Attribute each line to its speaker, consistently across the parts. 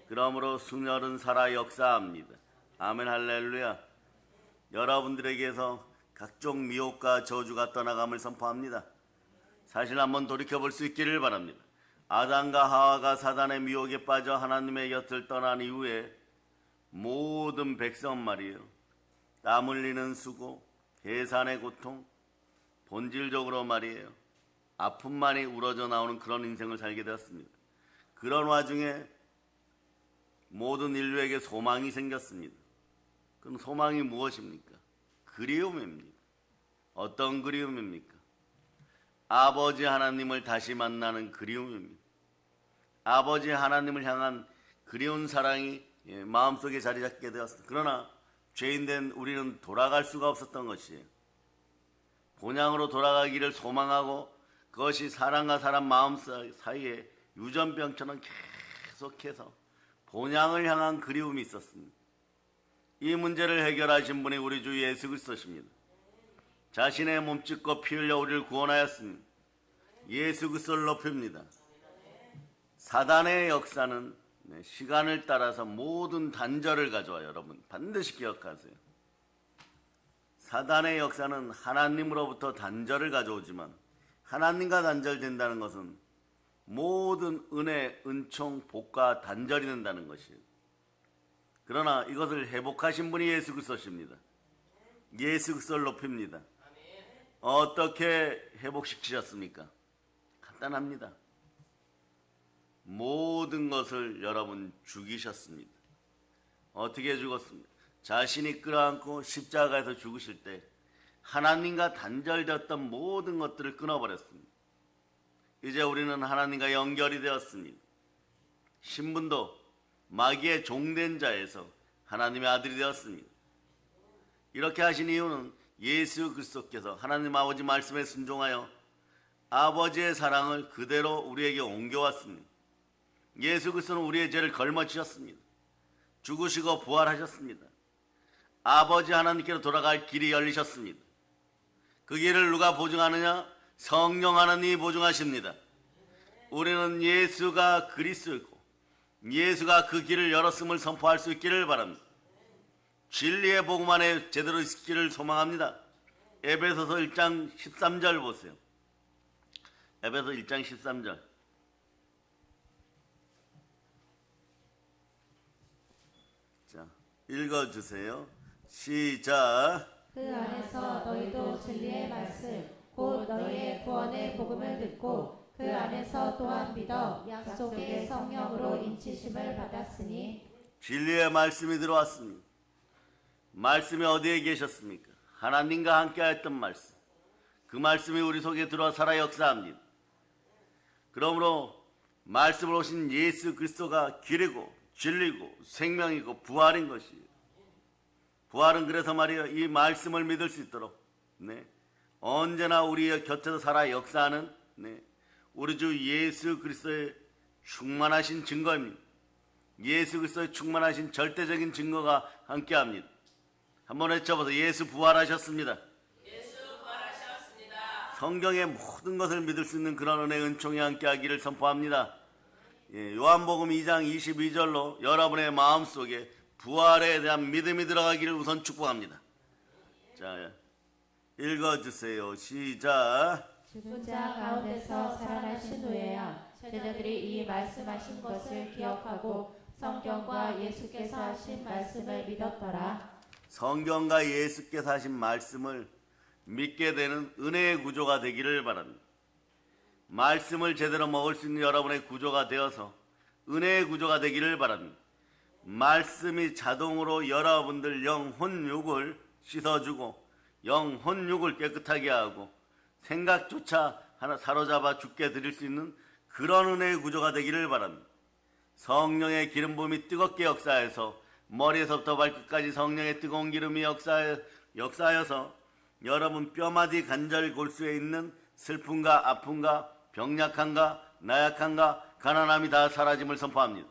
Speaker 1: 그러므로 순혈은 살아 역사합니다. 아멘 할렐루야. 여러분들에게서 각종 미혹과 저주가 떠나감을 선포합니다. 사실 한번 돌이켜볼 수 있기를 바랍니다. 아담과 하와가 사단의 미혹에 빠져 하나님의 곁을 떠난 이후에 모든 백성 말이에요, 땀 흘리는 수고, 계산의 고통, 본질적으로 말이에요, 아픔만이 우러져 나오는 그런 인생을 살게 되었습니다. 그런 와중에 모든 인류에게 소망이 생겼습니다. 그럼 소망이 무엇입니까? 그리움입니다. 어떤 그리움입니까? 아버지 하나님을 다시 만나는 그리움입니다. 아버지 하나님을 향한 그리운 사랑이 마음속에 자리 잡게 되었습니다. 그러나 죄인된 우리는 돌아갈 수가 없었던 것이에요. 본향으로 돌아가기를 소망하고 그것이 사람과 사람 마음 사이에 유전병처럼 계속해서 본향을 향한 그리움이 있었습니다. 이 문제를 해결하신 분이 우리 주 예수 그리스도십니다. 자신의 몸짓고 피 흘려 우리를 구원하였습니다. 예수 그리스도를 높입니다. 사단의 역사는 시간을 따라서 모든 단절을 가져와요. 여러분 반드시 기억하세요. 사단의 역사는 하나님으로부터 단절을 가져오지만 하나님과 단절된다는 것은 모든 은혜, 은총, 복과 단절이 된다는 것이에요. 그러나 이것을 회복하신 분이 예수 그리스도십니다. 예수 그리스도를 높입니다. 어떻게 회복시키셨습니까? 간단합니다. 모든 것을 여러분 죽이셨습니다. 어떻게 죽었습니까? 자신이 끌어안고 십자가에서 죽으실 때 하나님과 단절되었던 모든 것들을 끊어버렸습니다. 이제 우리는 하나님과 연결이 되었습니다. 신분도 마귀의 종된 자에서 하나님의 아들이 되었습니다. 이렇게 하신 이유는 예수 그리스도께서 하나님 아버지 말씀에 순종하여 아버지의 사랑을 그대로 우리에게 옮겨왔습니다. 예수 그리스도는 우리의 죄를 걸머지셨습니다. 죽으시고 부활하셨습니다. 아버지 하나님께로 돌아갈 길이 열리셨습니다. 그 길을 누가 보증하느냐? 성령 하나님이 보증하십니다. 우리는 예수가 그리스도이고 예수가 그 길을 열었음을 선포할 수 있기를 바랍니다. 진리의 복음 안에 제대로 있기를 소망합니다. 에베소서 1장 13절 보세요. 에베소 1장 13절. 자, 읽어주세요. 시작.
Speaker 2: 그 안에서 너희도 진리의 말씀 곧 너희의 구원의 복음을 듣고 그 안에서 또한 믿어 약속의 성령으로 인치심을 받았으니.
Speaker 1: 진리의 말씀이 들어왔습니다. 말씀이 어디에 계셨습니까? 하나님과 함께 하였던 말씀. 그 말씀이 우리 속에 들어와 살아 역사합니다. 그러므로 말씀을 오신 예수 그리스도가 길이고 진리고 생명이고 부활인 것이에요. 부활은 그래서 말이에요, 이 말씀을 믿을 수 있도록 언제나 우리의 곁에서 살아 역사하는 우리 주 예수 그리스도의 충만하신 증거입니다. 예수 그리스도의 충만하신 절대적인 증거가 함께합니다. 한번 외쳐보세요. 예수 부활하셨습니다.
Speaker 3: 예수 부활하셨습니다.
Speaker 1: 성경의 모든 것을 믿을 수 있는 그런 은혜 은총이 함께하기를 선포합니다. 요한복음 2장 22절로 여러분의 마음속에 부활에 대한 믿음이 들어가기를 우선 축복합니다. 자, 읽어주세요. 시작.
Speaker 2: 죽은 자 가운데서 살아나신 후에야 제자들이 이 말씀하신 것을 기억하고 성경과 예수께서 하신 말씀을 믿었더라.
Speaker 1: 성경과 예수께서 하신 말씀을 믿게 되는 은혜의 구조가 되기를 바랍니다. 말씀을 제대로 먹을 수 있는 여러분의 구조가 되어서 은혜의 구조가 되기를 바랍니다. 말씀이 자동으로 여러분들 영혼육을 씻어주고 영혼육을 깨끗하게 하고 생각조차 하나 사로잡아 죽게 드릴 수 있는 그런 은혜의 구조가 되기를 바랍니다. 성령의 기름 부음이 뜨겁게 역사해서 머리에서부터 발끝까지 성령의 뜨거운 기름이 역사하여서 여러분 뼈마디 관절 골수에 있는 슬픔과 아픔과 병약함과 나약함과 가난함이 다 사라짐을 선포합니다.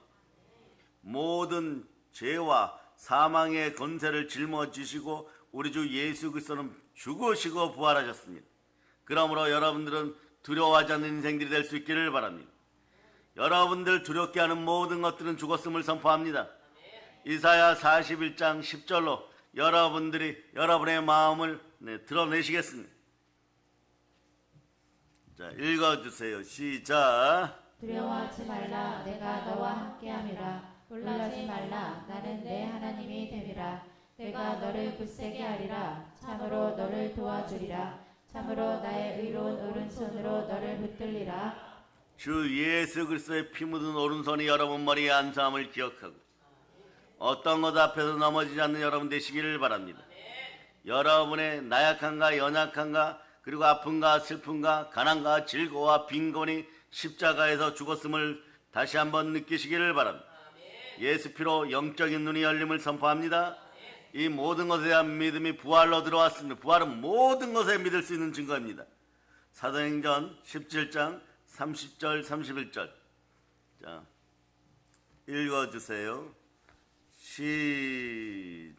Speaker 1: 모든 죄와 사망의 권세를 짊어지시고 우리 주 예수 그리스도는 죽으시고 부활하셨습니다. 그러므로 여러분들은 두려워하지 않는 인생들이 될 수 있기를 바랍니다. 여러분들 두렵게 하는 모든 것들은 죽었음을 선포합니다. 이사야 41장 10절로 여러분들이 여러분의 마음을 드러내시겠습니다. 자, 읽어주세요. 시작.
Speaker 2: 두려워하지 말라. 내가 너와 함께함이라. 놀라지 말라. 나는 내 하나님이 됨이라. 내가 너를 굳세게 하리라. 참으로 너를 도와주리라. 참으로 나의 의로운 오른손으로 너를 붙들리라.
Speaker 1: 주 예수 그리스도의 피 묻은 오른손이 여러분 머리에 안수함을 기억하고 어떤 것 앞에서 넘어지지 않는 여러분 되시기를 바랍니다. 여러분의 나약함과 연약함과 그리고 아픔과 슬픔과 가난과 즐거움과 빈곤이 십자가에서 죽었음을 다시 한번 느끼시기를 바랍니다. 예수 피로 영적인 눈이 열림을 선포합니다. 이 모든 것에 대한 믿음이 부활로 들어왔습니다. 부활은 모든 것에 믿을 수 있는 증거입니다. 사도행전 17장 30절 31절. 자, 읽어주세요.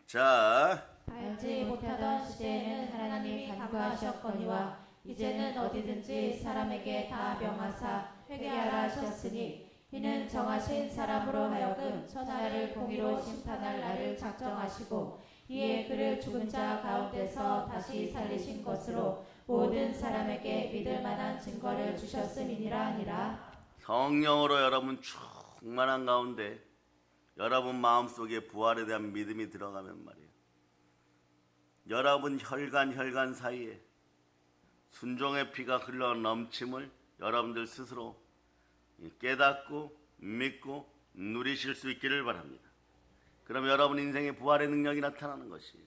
Speaker 1: 시작.
Speaker 2: 알지 못하던 시대에는 하나님이 간구하셨거니와 이제는 어디든지 사람에게 다 명하사 회개하라 하셨으니 이는 정하신 사람으로 하여금 천하를 공의로 심판할 날을 작정하시고 이에 그를 죽은 자 가운데서 다시 살리신 것으로 모든 사람에게 믿을 만한 증거를 주셨음이니라 하니라.
Speaker 1: 성령으로 여러분 충만한 가운데 여러분 마음속에 부활에 대한 믿음이 들어가면 말이에요. 여러분 혈관 사이에 순종의 피가 흘러 넘침을 여러분들 스스로 깨닫고 믿고 누리실 수 있기를 바랍니다. 그럼 여러분 인생의 부활의 능력이 나타나는 것이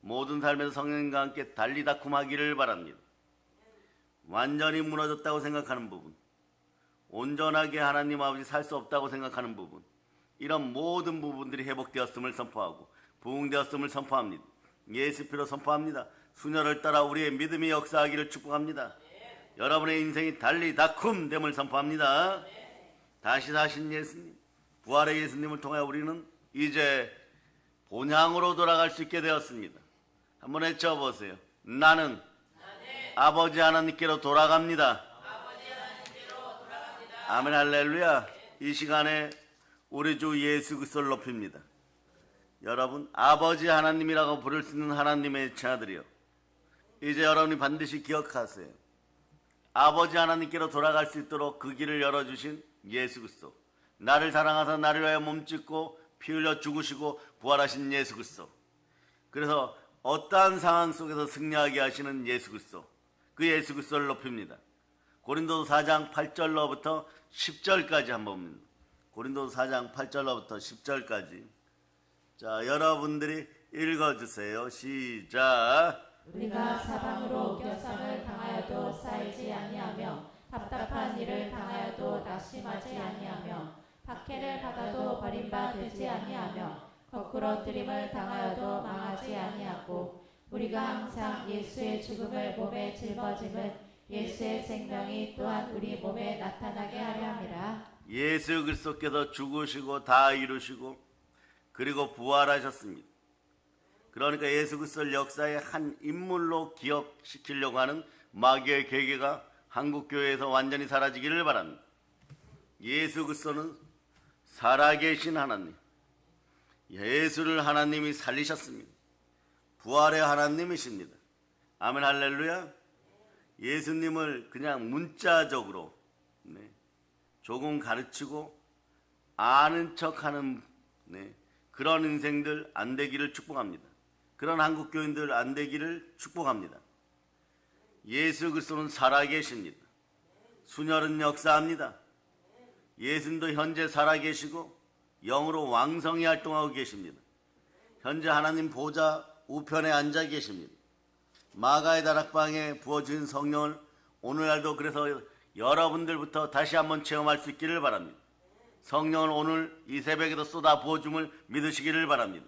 Speaker 1: 모든 삶에서 성령님과 함께 달리다쿰하기를 바랍니다. 완전히 무너졌다고 생각하는 부분, 온전하게 하나님 아버지 살 수 없다고 생각하는 부분, 이런 모든 부분들이 회복되었음을 선포하고 부흥되었음을 선포합니다. 예수 피로 선포합니다. 수녀를 따라 우리의 믿음이 역사하기를 축복합니다. 여러분의 인생이 달리다쿰됨을 선포합니다. 다시 사신 예수님, 부활의 예수님을 통하여 우리는 이제 본향으로 돌아갈 수 있게 되었습니다. 한번 외쳐보세요. 나는 아버지 하나님께로 돌아갑니다. 아멘 할렐루야. 이 시간에 우리 주 예수 그리스도를 높입니다. 여러분, 아버지 하나님이라고 부를 수 있는 하나님의 자들이요, 이제 여러분이 반드시 기억하세요. 아버지 하나님께로 돌아갈 수 있도록 그 길을 열어주신 예수 그리스도, 나를 사랑하사 나를 위하여 몸짓고 피 흘려 죽으시고 부활하신 예수 그리스도, 그래서 어떠한 상황 속에서 승리하게 하시는 예수 그리스도, 그 예수 그리스도를 높입니다. 고린도서 4장 8절로부터 10절까지 한번 봅니다. 고린도서 4장 8절로부터 10절까지. 자, 여러분들이 읽어주세요. 시작.
Speaker 2: 우리가 사방으로 격상을 당하여도 쌓이지 아니하며 답답한 일을 당하여도 낙심하지 아니하며 박해를 받아도 버림받지 아니하며 거꾸러뜨림을 당하여도 망하지 아니하고 우리가 항상 예수의 죽음을 몸에 짊어짐은 예수의 생명이 또한 우리 몸에 나타나게 하려 함이라.
Speaker 1: 예수 그리스도께서 죽으시고 다 이루시고 그리고 부활하셨습니다. 그러니까 예수 그리스도를 역사의 한 인물로 기억시키려고 하는 마귀의 계계가 한국교회에서 완전히 사라지기를 바랍니다. 예수 그리스도는 살아계신 하나님, 예수를 하나님이 살리셨습니다. 부활의 하나님이십니다. 아멘 할렐루야. 예수님을 그냥 문자적으로 조금 가르치고 아는 척하는 그런 인생들 안 되기를 축복합니다. 그런 한국 교인들 안 되기를 축복합니다. 예수 그리스도는 살아계십니다. 순혈은 역사합니다. 예수님도 현재 살아계시고 영으로 왕성히 활동하고 계십니다. 현재 하나님 보좌 우편에 앉아 계십니다. 마가의 다락방에 부어진 성령을 오늘날도 그래서 여러분들부터 다시 한번 체험할 수 있기를 바랍니다. 성령을 오늘 이 새벽에도 쏟아 부어줌을 믿으시기를 바랍니다.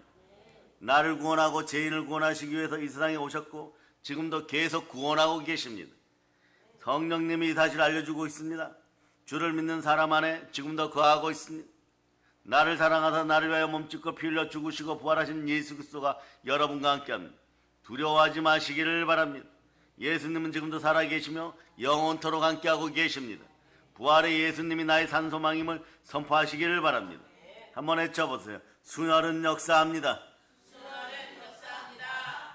Speaker 1: 나를 구원하고 죄인을 구원하시기 위해서 이 세상에 오셨고 지금도 계속 구원하고 계십니다. 성령님이 이 사실을 알려주고 있습니다. 주를 믿는 사람 안에 지금도 거하고 있습니다. 나를 사랑하사 나를 위하여 몸짓고 피 흘려 죽으시고 부활하신 예수 그리스도가 여러분과 함께합니다. 두려워하지 마시기를 바랍니다. 예수님은 지금도 살아계시며 영원토록 함께하고 계십니다. 부활의 예수님이 나의 산소망임을 선포하시기를 바랍니다. 한번 외쳐보세요. 순혈은 역사합니다.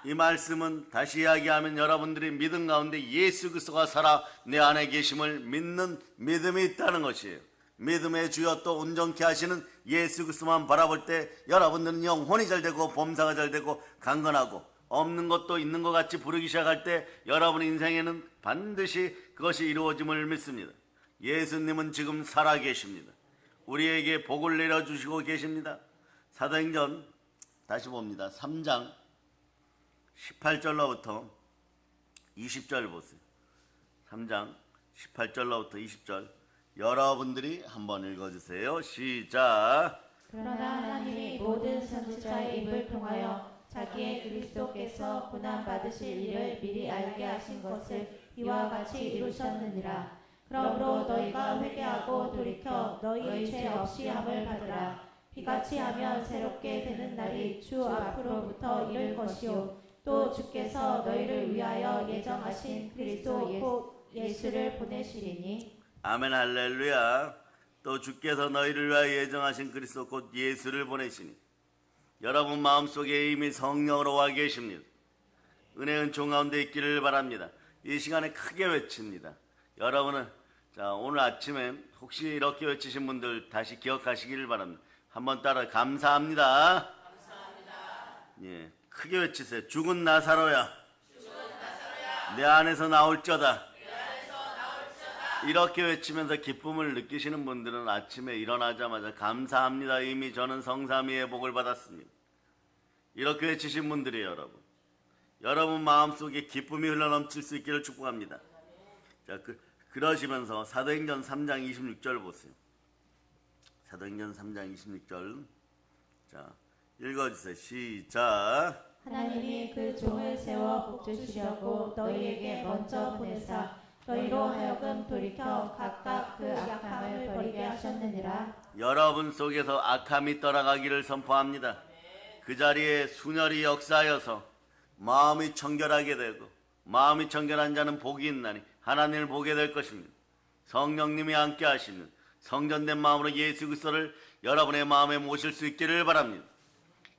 Speaker 1: 이 말씀은 다시 이야기하면 여러분들이 믿음 가운데 예수 그리스도가 살아 내 안에 계심을 믿는 믿음이 있다는 것이에요. 믿음의 주여 또 온전케 하시는 예수 그리스도만 바라볼 때 여러분들은 영혼이 잘되고 범사가 잘되고 강건하고 없는 것도 있는 것 같이 부르기 시작할 때 여러분 인생에는 반드시 그것이 이루어짐을 믿습니다. 예수님은 지금 살아계십니다. 우리에게 복을 내려주시고 계십니다. 사도행전 다시 봅니다. 3장 18절로부터 20절 보세요. 3장 18절로부터 20절 여러분들이 한번 읽어주세요. 시작.
Speaker 2: 그러나 하나님이 모든 선지자의 입을 통하여 자기의 그리스도께서 고난받으실 일을 미리 알게 하신 것을 이와 같이 이루셨느니라. 그러므로 너희가 회개하고 돌이켜 너희 죄 없이 함을 받으라. 이같이 하면 새롭게 되는 날이 주 앞으로부터 이를 것이요 또 주께서 너희를 위하여 예정하신 그리스도 곧 예수를 보내시리니.
Speaker 1: 아멘 할렐루야. 또 주께서 너희를 위하여 예정하신 그리스도 곧 예수를 보내시니. 여러분 마음속에 이미 성령으로 와 계십니다. 은혜 은총 가운데 있기를 바랍니다. 이 시간에 크게 외칩니다. 여러분은 오늘 아침에 혹시 이렇게 외치신 분들 다시 기억하시기를 바랍니다. 한번 따라 감사합니다. 예, 크게 외치세요. 죽은 나사로야, 내 안에서 나올저다. 이렇게 외치면서 기쁨을 느끼시는 분들은 아침에 일어나자마자 감사합니다. 이미 저는 성삼위의 복을 받았습니다. 이렇게 외치신 분들이 여러분 마음속에 기쁨이 흘러넘칠 수 있기를 축복합니다. 자, 그러시면서 사도행전 3장 26절 보세요. 사도행전 3장 26절 자 읽어주세요. 시작.
Speaker 2: 하나님이 그 종을 세워 복주시려고 너희에게 먼저 보내사 너희로 하여금 돌이켜 각각 그 악함을 버리게 하셨느니라.
Speaker 1: 여러분 속에서 악함이 떠나가기를 선포합니다. 그 자리에 순혈이 역사하여서 마음이 청결하게 되고 마음이 청결한 자는 복이 있나니 하나님을 보게 될 것입니다. 성령님이 함께 하시는 성전된 마음으로 예수 그리스도를 여러분의 마음에 모실 수 있기를 바랍니다.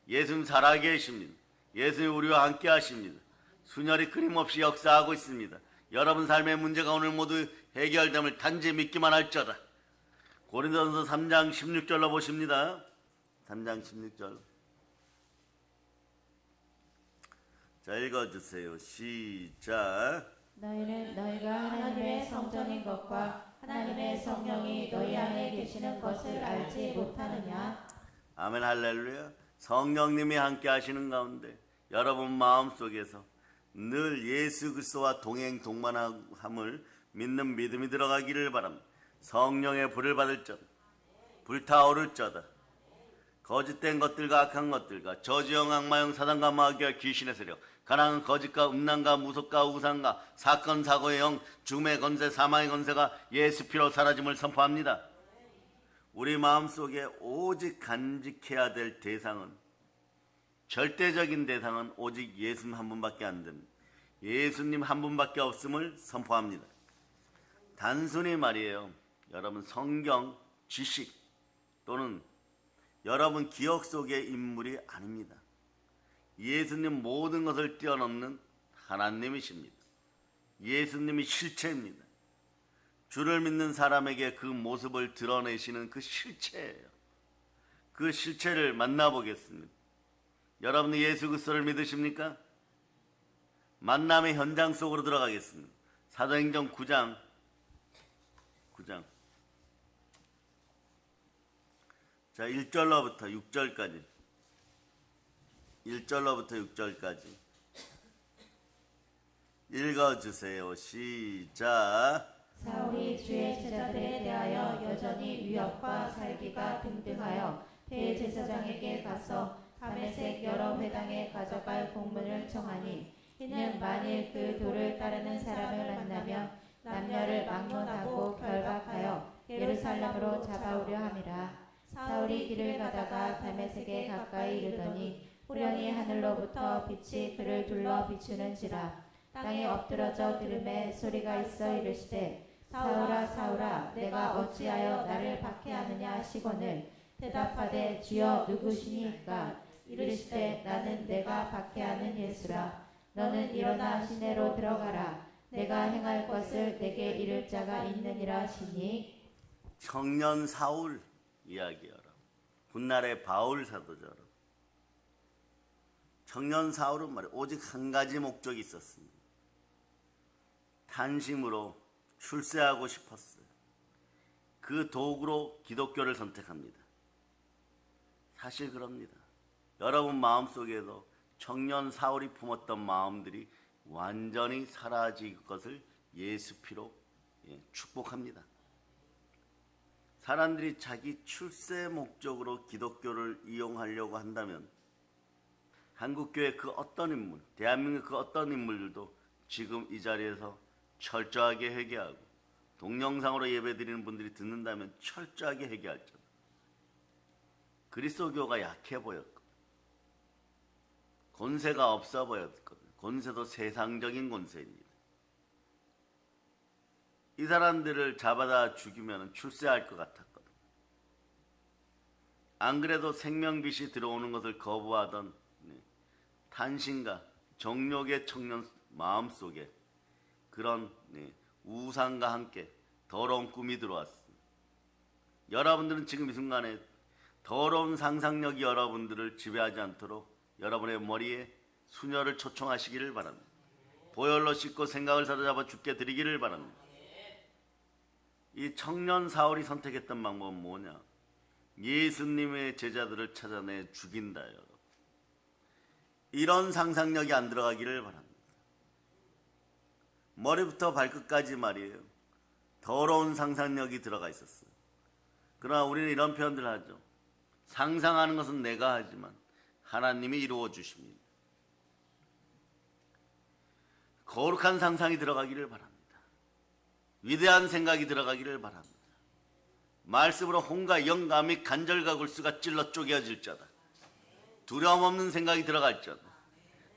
Speaker 1: 예수님 살아계십니다. 예수님 우리와 함께 하십니다. 순혈이 끊임없이 역사하고 있습니다. 여러분 삶의 문제가 오늘 모두 해결됨을 단지 믿기만 할지어다. 고린도전서 3장 16절로 보십니다. 3장 16절 자 읽어주세요. 시작.
Speaker 2: 너희는 너희가 하나님의 성전인 것과 하나님의 성령이 너희 안에 계시는 것을 알지 못하느냐.
Speaker 1: 아멘 할렐루야. 성령님이 함께 하시는 가운데 여러분 마음속에서 늘 예수 그리스도와 동행 동반함을 믿는 믿음이 들어가기를 바랍니다. 성령의 불을 받을 적 불타오를 자다. 거짓된 것들과 악한 것들과 저주형 악마형 사단과 마귀와 귀신의 세력 가난한 거짓과 음란과 무속과 우상과 사건 사고의 영 죽음의 건세 사망의 건세가 예수 피로 사라짐을 선포합니다. 우리 마음속에 오직 간직해야 될 대상은 절대적인 대상은 오직 예수님 한 분밖에 안 됩니다. 예수님 한 분밖에 없음을 선포합니다. 단순히 말이에요. 여러분 성경 지식 또는 여러분 기억 속의 인물이 아닙니다. 예수님 모든 것을 뛰어넘는 하나님이십니다. 예수님이 실체입니다. 주를 믿는 사람에게 그 모습을 드러내시는 그 실체예요. 그 실체를 만나보겠습니다. 여러분은 예수 그리스도를 믿으십니까? 만남의 현장 속으로 들어가겠습니다. 사도행전 9장 자 1절로부터 6절까지 1절로부터 6절까지 읽어주세요. 시작.
Speaker 2: 사울이 주의 제자들에 대하여 여전히 위협과 살기가 등등하여 대제사장에게 가서 다메섹 여러 회당에 가져갈 공문을 청하니 이는 만일 그 도를 따르는 사람을 만나면 남녀를 막론하고 결박하여 예루살렘으로 잡아오려 함이라. 사울이 길을 가다가 다메섹에 가까이 이르더니 우연히 하늘로부터 빛이 그를 둘러 비추는지라. 땅에 엎드러져 들음에 소리가 있어 이르시되 사울아 사울아 내가 어찌하여 나를 박해하느냐 하시거늘 대답하되 주여 누구시니까 이르시되 나는 내가 박해하는 예수라. 너는 일어나 시내로 들어가라. 내가 행할 것을 내게 이를 자가 있느니라 하시니.
Speaker 1: 청년 사울 이야기여라. 훗날의 바울 사도자라. 청년 사울은 말이야 오직 한 가지 목적이 있었습니다. 탄심으로 출세하고 싶었어요. 그 도구로 기독교를 선택합니다. 사실 그럽니다. 여러분 마음속에도 청년 사울이 품었던 마음들이 완전히 사라질 것을 예수 피로 축복합니다. 사람들이 자기 출세 목적으로 기독교를 이용하려고 한다면 한국교회 그 어떤 인물, 대한민국 그 어떤 인물들도 지금 이 자리에서 철저하게 회개하고 동영상으로 예배드리는 분들이 듣는다면 철저하게 회개할 줄. 그리스도교가 약해 보였고 권세가 없어 보였거든. 권세도 세상적인 권세입니다. 이 사람들을 잡아다 죽이면 출세할 것 같았거든. 안 그래도 생명빛이 들어오는 것을 거부하던 탄신과 정욕의 청년 마음속에 그런 우상과 함께 더러운 꿈이 들어왔습니다. 여러분들은 지금 이 순간에 더러운 상상력이 여러분들을 지배하지 않도록 여러분의 머리에 수녀를 초청하시기를 바랍니다. 보혈로 씻고 생각을 사로잡아 주께 드리기를 바랍니다. 이 청년 사울이 선택했던 방법은 뭐냐? 예수님의 제자들을 찾아내 죽인다. 여러분. 이런 상상력이 안 들어가기를 바랍니다. 머리부터 발끝까지 말이에요. 더러운 상상력이 들어가 있었어요. 그러나 우리는 이런 표현들을 하죠. 상상하는 것은 내가 하지만 하나님이 이루어 주십니다. 거룩한 상상이 들어가기를 바랍니다. 위대한 생각이 들어가기를 바랍니다. 말씀으로 혼과 영감이 간절과 골수가 찔러 쪼개어질 자다. 두려움 없는 생각이 들어갈 자다.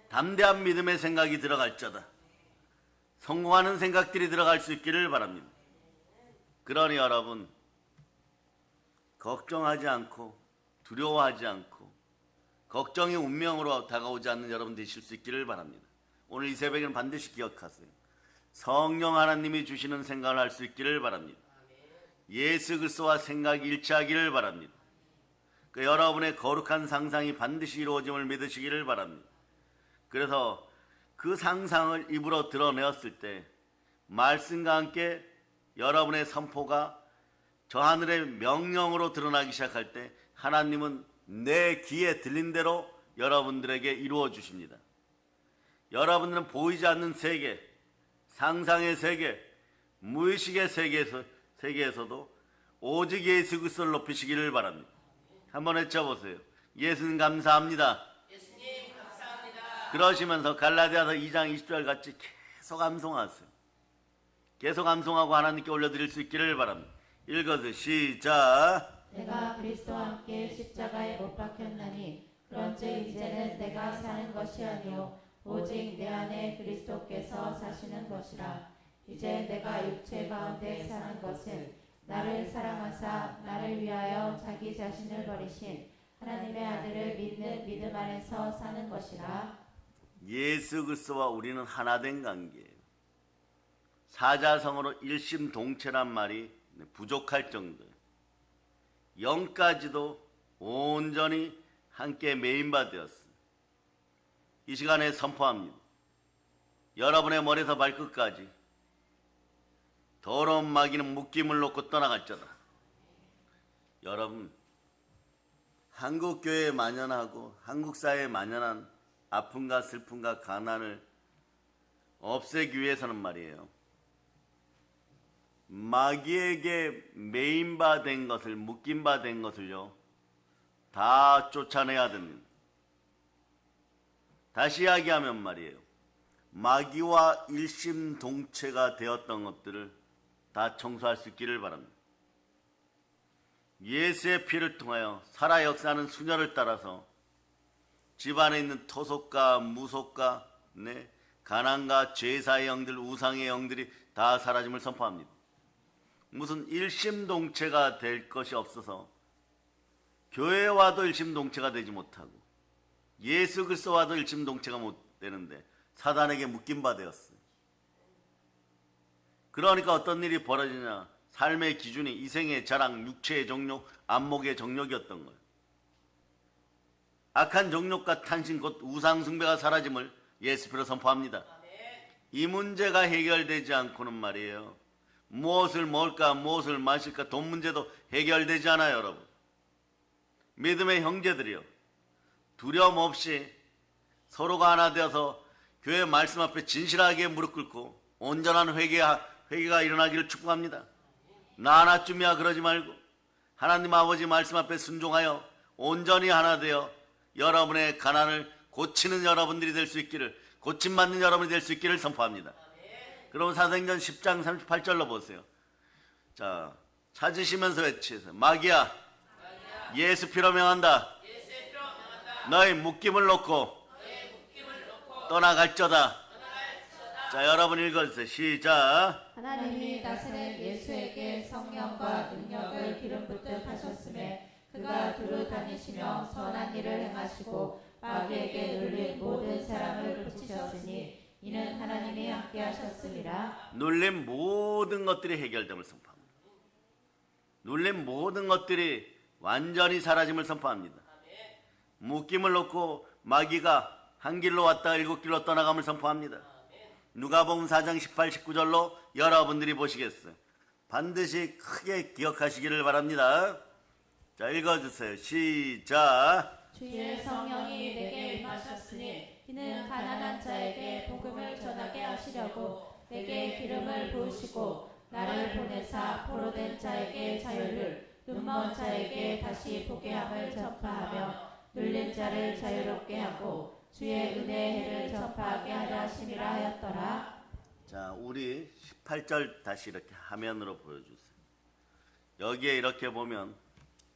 Speaker 1: 담대한 믿음의 생각이 들어갈 자다. 성공하는 생각들이 들어갈 수 있기를 바랍니다. 그러니 여러분 걱정하지 않고 두려워하지 않고 걱정이 운명으로 다가오지 않는 여러분 되실 수 있기를 바랍니다. 오늘 이 새벽에는 반드시 기억하세요. 성령 하나님이 주시는 생각을 할 수 있기를 바랍니다. 예수 그리스도와 생각이 일치하기를 바랍니다. 그 여러분의 거룩한 상상이 반드시 이루어짐을 믿으시기를 바랍니다. 그래서 그 상상을 입으로 드러내었을 때 말씀과 함께 여러분의 선포가 저 하늘의 명령으로 드러나기 시작할 때 하나님은 내 귀에 들린 대로 여러분들에게 이루어 주십니다. 여러분들은 보이지 않는 세계, 상상의 세계, 무의식의 세계에서도 오직 예수 그리스도를 높이시기를 바랍니다. 한번 외쳐보세요. 예수님 감사합니다.
Speaker 3: 예수님 감사합니다.
Speaker 1: 그러시면서 갈라디아서 2장 20절 같이 계속 암송하세요. 계속 암송하고 하나님께 올려드릴 수 있기를 바랍니다. 읽어서 시작.
Speaker 2: 내가 그리스도와 함께 십자가에 못 박혔나니 그런즉 이제는 내가 사는 것이 아니요 오직 내 안에 그리스도께서 사시는 것이라. 이제 내가 육체 가운데 사는 것은 나를 사랑하사 나를 위하여 자기 자신을 버리신 하나님의 아들을 믿는 믿음 안에서 사는 것이라.
Speaker 1: 예수 그리스도와 우리는 하나 된 관계예요. 사자성어로 일심동체란 말이 부족할 정도예요. 영까지도 온전히 함께 메인바 되었습니다. 이 시간에 선포합니다. 여러분의 머리에서 발끝까지 더러운 마귀는 묶임을 놓고 떠나갈 자다. 여러분, 한국교회에 만연하고 한국사회에 만연한 아픔과 슬픔과 가난을 없애기 위해서는 말이에요. 마귀에게 메인바 된 것을, 묶임바 된 것을요, 다 쫓아내야 됩니다. 다시 이야기하면 말이에요. 마귀와 일심동체가 되었던 것들을 다 청소할 수 있기를 바랍니다. 예수의 피를 통하여 살아 역사하는 수녀를 따라서 집안에 있는 토속과 무속과 가난과 죄사의 영들, 우상의 영들이 다 사라짐을 선포합니다. 무슨 일심동체가 될 것이 없어서 교회에 와도 일심동체가 되지 못하고 예수 그리스도와도 일심동체가 못 되는데 사단에게 묶임 바 되었어요. 그러니까 어떤 일이 벌어지냐, 삶의 기준이 이생의 자랑, 육체의 정욕, 안목의 정욕이었던 거예요. 악한 정욕과 탐심 곧 우상숭배가 사라짐을 예수피로 선포합니다. 이 문제가 해결되지 않고는 말이에요, 무엇을 먹을까 무엇을 마실까 돈 문제도 해결되지 않아요. 여러분, 믿음의 형제들이요, 두려움 없이 서로가 하나 되어서 교회 말씀 앞에 진실하게 무릎 꿇고 온전한 회개가 일어나기를 축복합니다. 나 하나쯤이야 그러지 말고 하나님 아버지 말씀 앞에 순종하여 온전히 하나 되어 여러분의 가난을 고치는 여러분들이 될 수 있기를, 고침받는 여러분이 될 수 있기를 선포합니다. 그럼 사도행전 10장 38절로 보세요. 자, 찾으시면서 외치세요. 마귀야, 예수 피로 명한다. 너희 묶임을 놓고 떠나갈저다. 자, 여러분 읽어주세요. 시작.
Speaker 2: 하나님이 나사렛 예수에게 성령과 능력을 기름 붓듯 하셨음에 그가 두루 다니시며 선한 일을 행하시고 마귀에게 눌린 모든 사람을 고치셨으니 이는 하나님이 함께 하셨음이라.
Speaker 1: 눌린 모든 것들이 해결됨을 선포합니다. 눌린 모든 것들이 완전히 사라짐을 선포합니다. 묶임을 놓고 마귀가 한 길로 왔다가 일곱 길로 떠나감을 선포합니다. 누가복음 4장 18, 19절로 여러분들이 보시겠어요. 반드시 크게 기억하시기를 바랍니다. 자, 읽어주세요. 시작.
Speaker 2: 주의 성령이 내게 임하셨으니 이는 가난한 자에게 복음을 전하게 하시려고 내게 기름을 부으시고 나를 보내사 포로된 자에게 자유를, 눈먼 자에게 다시 보게 함을 전파하며 눌린 자를 자유롭게 하고 주의 은혜의 해를 전파하게 하려 하심이라 하였더라. 자, 우리 18절 다시 이렇게 화면으로 보여주세요. 여기에 이렇게 보면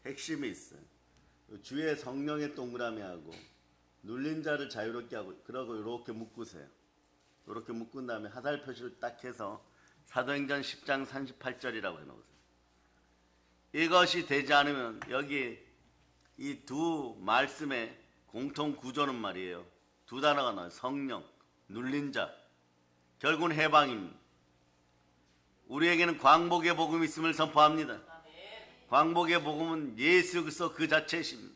Speaker 2: 핵심이 있어요. 주의 성령의 동그라미하고 눌린 자를 자유롭게 하고, 그러고 이렇게 묶으세요. 이렇게 묶은 다음에 하살 표시를 딱 해서 사도행전 10장 38절이라고 해놓으세요. 이것이 되지 않으면 여기 이 두 말씀의 공통 구조는 말이에요, 두 단어가 나와요. 성령, 눌린 자, 결국은 해방입니다. 우리에게는 광복의 복음이 있음을 선포합니다. 광복의 복음은 예수 그리스도 그 자체이십니다.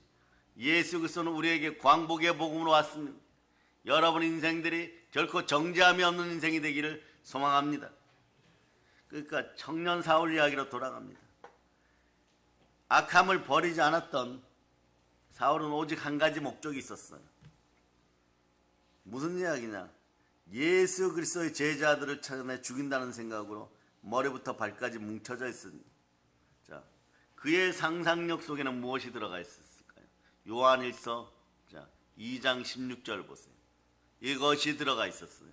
Speaker 2: 예수 그리스도는 우리에게 광복의 복음으로 왔습니다. 여러분 인생들이 결코 정죄함이 없는 인생이 되기를 소망합니다. 그러니까 청년 사울 이야기로 돌아갑니다. 악함을 버리지 않았던 사울은 오직 한 가지 목적이 있었어요. 무슨 이야기냐? 예수 그리스도의 제자들을 찾아내 죽인다는 생각으로 머리부터 발까지 뭉쳐져 있습니다. 자, 그의 상상력 속에는 무엇이 들어가 있었을까요? 요한일서 2장 16절 보세요. 이것이 들어가 있었어요.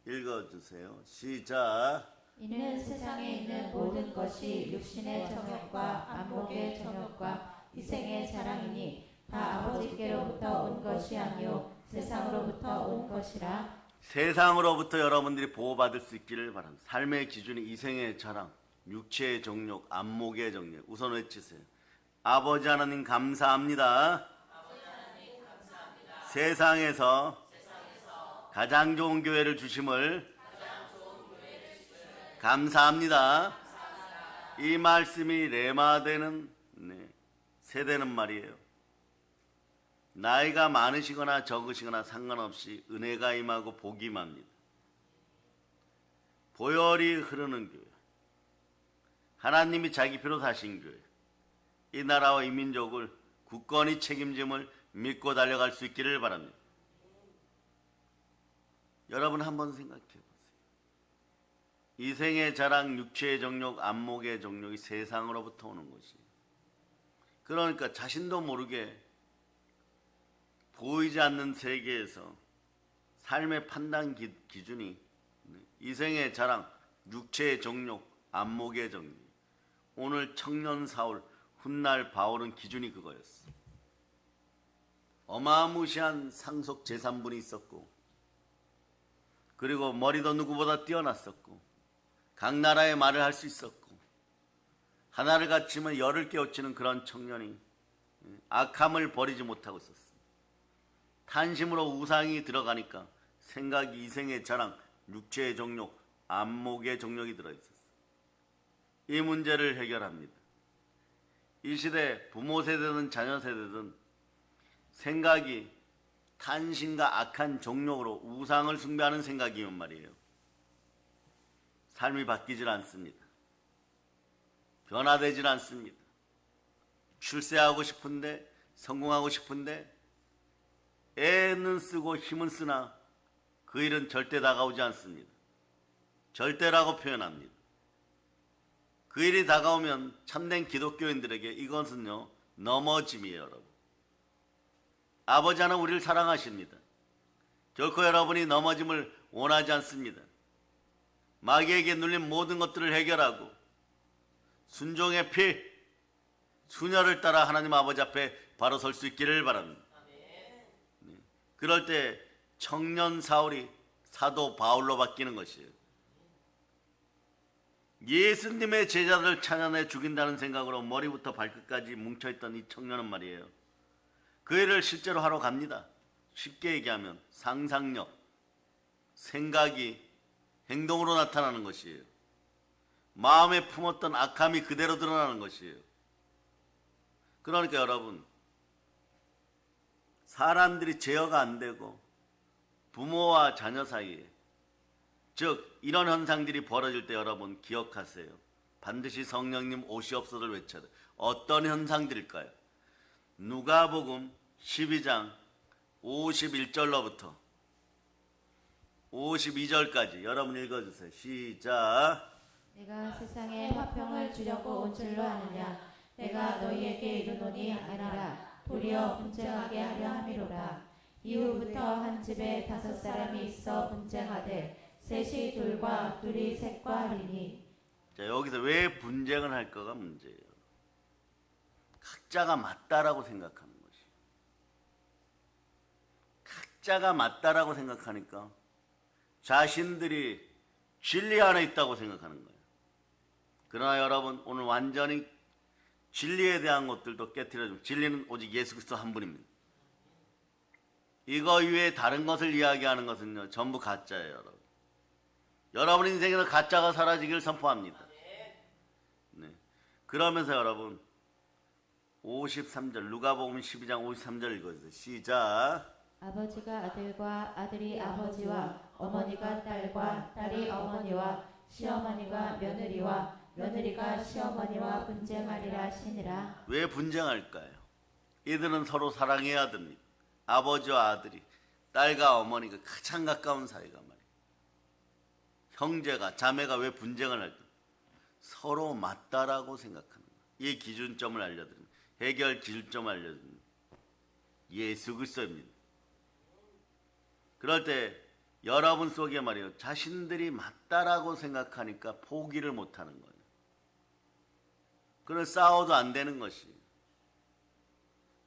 Speaker 2: 읽어주세요. 시작. 이는 세상에 있는 모든 것이 육신의 정욕과 안목의 정욕과 이생의 자랑이니 다 아버지께로부터 온 것이 아니요 세상으로부터 온 것이라.
Speaker 1: 세상으로부터 여러분들이 보호받을 수 있기를 바랍니다. 삶의 기준이 이생의 자랑, 육체의 정욕, 안목의 정욕. 우선 외치세요. 아버지 하나님 감사합니다. 세상에서 가장 좋은 교회를 주심을 감사합니다. 이 말씀이 레마되는 세대는 말이에요, 나이가 많으시거나 적으시거나 상관없이 은혜가 임하고 복이 임합니다. 보혈이 흐르는 교회, 하나님이 자기 피로 사신 교회, 이 나라와 이 민족을 굳건히 책임짐을 믿고 달려갈 수 있기를 바랍니다. 여러분 한번 생각해 보세요. 이생의 자랑, 육체의 정욕, 안목의 정욕이 세상으로부터 오는 것이, 그러니까 자신도 모르게 보이지 않는 세계에서 삶의 판단 기준이 이생의 자랑, 육체의 정욕, 안목의 정욕. 오늘 청년 사울, 훗날 바울은 기준이 그거였어. 어마무시한 상속 재산분이 있었고, 그리고 머리도 누구보다 뛰어났었고, 각 나라의 말을 할 수 있었고 하나를 갖추면 열을 깨우치는 그런 청년이 악함을 버리지 못하고 있었어. 탄심으로 우상이 들어가니까 생각이 이생의 자랑, 육체의 정욕, 안목의 정욕이 들어있었어. 이 문제를 해결합니다. 이 시대 부모 세대든 자녀 세대든 생각이 탄심과 악한 정욕으로 우상을 숭배하는 생각이면 말이에요. 삶이 바뀌질 않습니다. 변화되질 않습니다. 출세하고 싶은데, 성공하고 싶은데 애는 쓰고 힘은 쓰나 그 일은 절대 다가오지 않습니다. 절대라고 표현합니다. 그 일이 다가오면 참된 기독교인들에게 이것은요 넘어짐이에요. 여러분, 아버지 하나님 우리를 사랑하십니다. 결코 여러분이 넘어짐을 원하지 않습니다. 마귀에게 눌린 모든 것들을 해결하고 순종의 피, 수녀를 따라 하나님 아버지 앞에 바로 설 수 있기를 바랍니다. 네. 그럴 때 청년 사울이 사도 바울로 바뀌는 것이에요. 예수님의 제자들을 찬양해 죽인다는 생각으로 머리부터 발끝까지 뭉쳐있던 이 청년은 말이에요, 그 일을 실제로 하러 갑니다. 쉽게 얘기하면 상상력, 생각이 행동으로 나타나는 것이에요. 마음에 품었던 악함이 그대로 드러나는 것이에요. 그러니까 여러분, 사람들이 제어가 안 되고 부모와 자녀 사이에, 즉 이런 현상들이 벌어질 때 여러분 기억하세요. 반드시 성령님 오시옵소서를 외쳐야 돼요. 어떤 현상들일까요? 누가복음 12장 51절로부터 52절까지 여러분 읽어주세요. 시작.
Speaker 2: 내가 세상에 화평을 주려고 온 줄로 아느냐. 내가 너희에게 이르노니 아니라 도리어 분쟁하게 하려 함이로라. 이후부터 한 집에 5사람이 있어 분쟁하되 셋이 둘과 둘이 셋과 하리니.
Speaker 1: 자, 여기서 왜 분쟁을 할까가 문제예요. 각자가 맞다라고 생각하는 것이. 각자가 맞다라고 생각하니까 자신들이 진리 안에 있다고 생각하는 거예요. 그러나 여러분, 오늘 완전히 진리에 대한 것들도 깨트려주면, 진리는 오직 예수 그리스도 한 분입니다. 이거 이외에 다른 것을 이야기하는 것은요 전부 가짜예요. 여러분, 여러분 인생에서 가짜가 사라지기를 선포합니다. 네. 그러면서 여러분 53절, 누가복음 12장 53절 읽어주세요. 시작.
Speaker 2: 아버지가 아들과 아들이 아버지와 어머니가 딸과 딸이 어머니와 시어머니가 며느리와 며느리가 시어머니와 분쟁하리라 하시니라.
Speaker 1: 왜 분쟁할까요? 이들은 서로 사랑해야 됩니다. 아버지와 아들이, 딸과 어머니가 가장 가까운 사이가 말이에요. 형제가, 자매가 왜 분쟁을 할까? 서로 맞다라고 생각하는 거예요. 이 기준점을 알려드립니다. 해결 기준점을 알려드립니다. 예수 그리스도입니다. 그럴 때 여러분 속에 말이에요, 자신들이 맞다라고 생각하니까 포기를 못하는 거예요. 그래서 싸워도 안 되는 것이,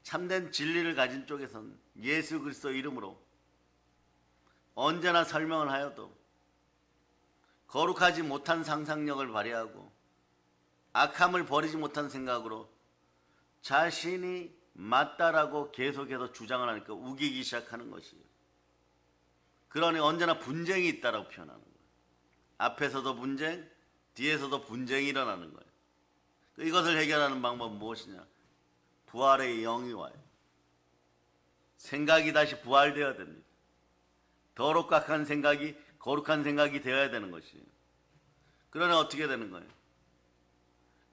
Speaker 1: 참된 진리를 가진 쪽에서는 예수 그리스도 이름으로 언제나 설명을 하여도 거룩하지 못한 상상력을 발휘하고 악함을 버리지 못한 생각으로 자신이 맞다라고 계속해서 주장을 하니까 우기기 시작하는 것이에요. 그러니 언제나 분쟁이 있다라고 표현하는 거예요. 앞에서도 분쟁, 뒤에서도 분쟁이 일어나는 거예요. 이것을 해결하는 방법은 무엇이냐? 부활의 영이 와요. 생각이 다시 부활되어야 됩니다. 더럽각한 생각이 거룩한 생각이 되어야 되는 것이에요. 그러니 어떻게 되는 거예요?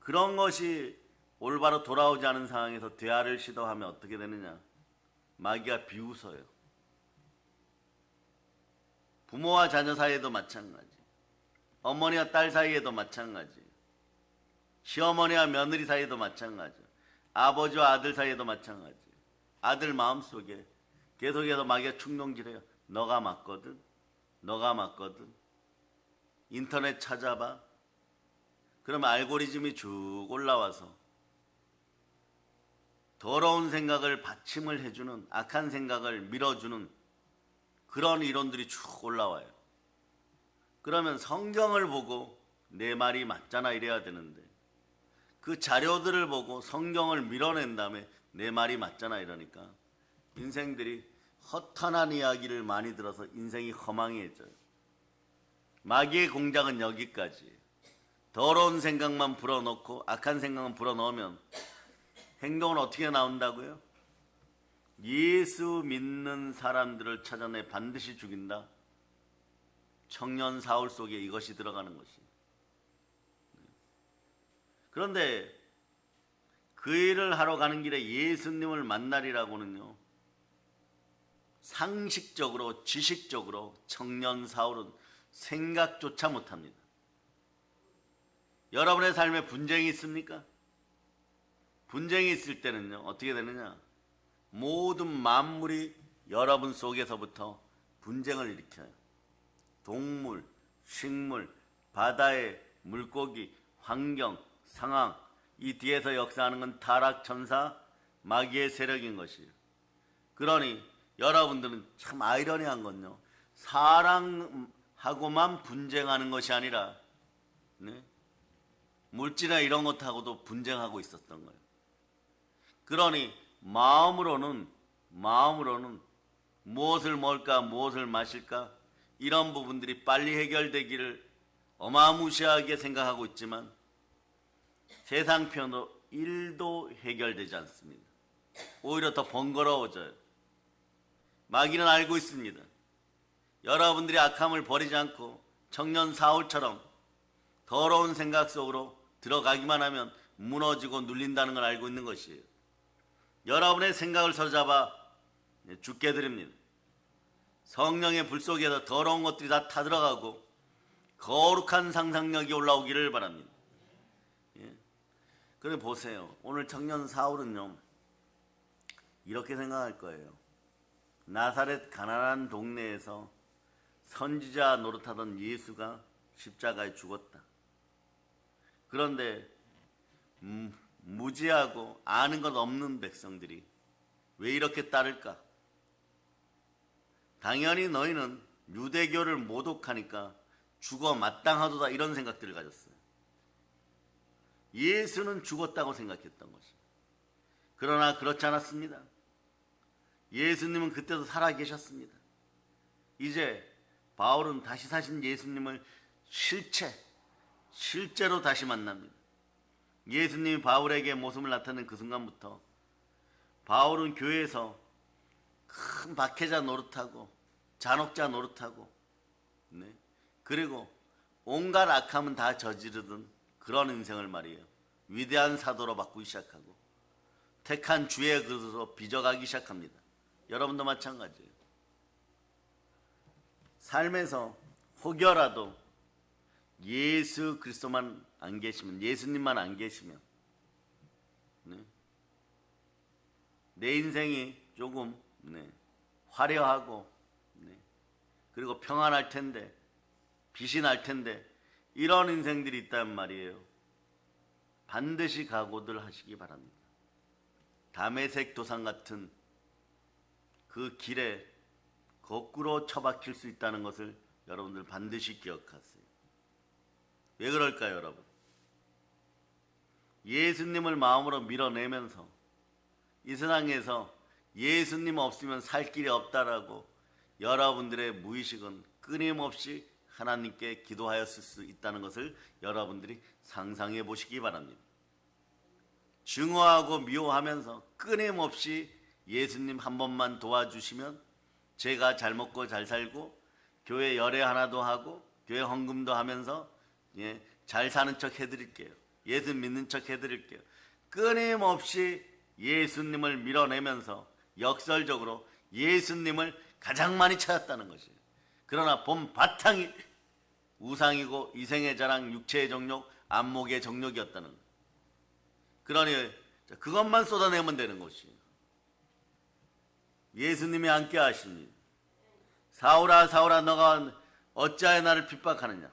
Speaker 1: 그런 것이 올바로 돌아오지 않은 상황에서 대화를 시도하면 어떻게 되느냐? 마귀가 비웃어요. 부모와 자녀 사이에도 마찬가지, 어머니와 딸 사이에도 마찬가지, 시어머니와 며느리 사이에도 마찬가지, 아버지와 아들 사이에도 마찬가지. 아들 마음속에 계속해서 마귀가 충동질해요. 너가 맞거든, 너가 맞거든. 인터넷 찾아봐. 그러면 알고리즘이 쭉 올라와서 더러운 생각을 받침을 해주는, 악한 생각을 밀어주는 그런 이론들이 쭉 올라와요. 그러면 성경을 보고 내 말이 맞잖아 이래야 되는데 그 자료들을 보고 성경을 밀어낸 다음에 내 말이 맞잖아 이러니까 인생들이 허탄한 이야기를 많이 들어서 인생이 허망해져요. 마귀의 공작은 여기까지. 더러운 생각만 불어넣고 악한 생각만 불어넣으면 행동은 어떻게 나온다고요? 예수 믿는 사람들을 찾아내 반드시 죽인다. 청년 사울 속에 이것이 들어가는 것이. 그런데 그 일을 하러 가는 길에 예수님을 만나리라고는요, 상식적으로 지식적으로 청년 사울은 생각조차 못합니다. 여러분의 삶에 분쟁이 있습니까? 분쟁이 있을 때는요 어떻게 되느냐, 모든 만물이 여러분 속에서부터 분쟁을 일으켜요. 동물, 식물, 바다의 물고기, 환경, 상황, 이 뒤에서 역사하는 건 타락천사, 마귀의 세력인 것이에요. 그러니 여러분들은 참 아이러니한 건요, 사랑하고만 분쟁하는 것이 아니라 물질이나 이런 것하고도 분쟁하고 있었던 거예요. 그러니 마음으로는 무엇을 먹을까, 무엇을 마실까, 이런 부분들이 빨리 해결되기를 어마무시하게 생각하고 있지만 세상 편으로 1도 해결되지 않습니다. 오히려 더 번거로워져요. 마귀는 알고 있습니다. 여러분들이 악함을 버리지 않고 청년 사울처럼 더러운 생각 속으로 들어가기만 하면 무너지고 눌린다는 걸 알고 있는 것이에요. 여러분의 생각을 사로잡아 죽게 드립니다. 성령의 불 속에서 더러운 것들이 다 타들어가고 거룩한 상상력이 올라오기를 바랍니다. 그래 보세요. 오늘 청년 사울은요 이렇게 생각할 거예요. 나사렛 가난한 동네에서 선지자 노릇하던 예수가 십자가에 죽었다. 그런데 무지하고 아는 것 없는 백성들이 왜 이렇게 따를까? 당연히 너희는 유대교를 모독하니까 죽어 마땅하도다, 이런 생각들을 가졌어요. 예수는 죽었다고 생각했던 것입니다. 그러나 그렇지 않았습니다. 예수님은 그때도 살아계셨습니다. 이제 바울은 다시 사신 예수님을 실제로 다시 만납니다. 예수님이 바울에게 모습을 나타낸 그 순간부터 바울은 교회에서 큰 박해자 노릇하고 잔혹자 노릇하고 그리고 온갖 악함은 다 저지르던 그런 인생을 말이에요, 위대한 사도로 바꾸기 시작하고 택한 주의 그릇으로 빚어가기 시작합니다. 여러분도 마찬가지예요. 삶에서 혹여라도 예수 그리스도만 안 계시면, 예수님만 안 계시면 내 인생이 조금 화려하고 그리고 평안할 텐데, 빛이 날 텐데, 이런 인생들이 있단 말이에요. 반드시 각오들 하시기 바랍니다. 다메섹 도상 같은 그 길에 거꾸로 처박힐 수 있다는 것을 여러분들 반드시 기억하세요. 왜 그럴까요, 여러분? 예수님을 마음으로 밀어내면서 이 세상에서 예수님 없으면 살 길이 없다라고 여러분들의 무의식은 끊임없이 하나님께 기도하였을 수 있다는 것을 여러분들이 상상해 보시기 바랍니다. 증오하고 미워하면서 끊임없이 예수님 한 번만 도와주시면 제가 잘 먹고 잘 살고 교회 열애 하나도 하고 교회 헌금도 하면서 잘 사는 척 해드릴게요. 예수 믿는 척 해드릴게요. 끊임없이 예수님을 밀어내면서 역설적으로 예수님을 가장 많이 찾았다는 것이에요. 그러나 본 바탕이 우상이고 이생의 자랑, 육체의 정욕, 안목의 정욕이었다는 거예요. 그러니 그것만 쏟아내면 되는 것이에요. 예수님이 함께 하십니다. 사울아 사울아 너가 어찌하여 나를 핍박하느냐.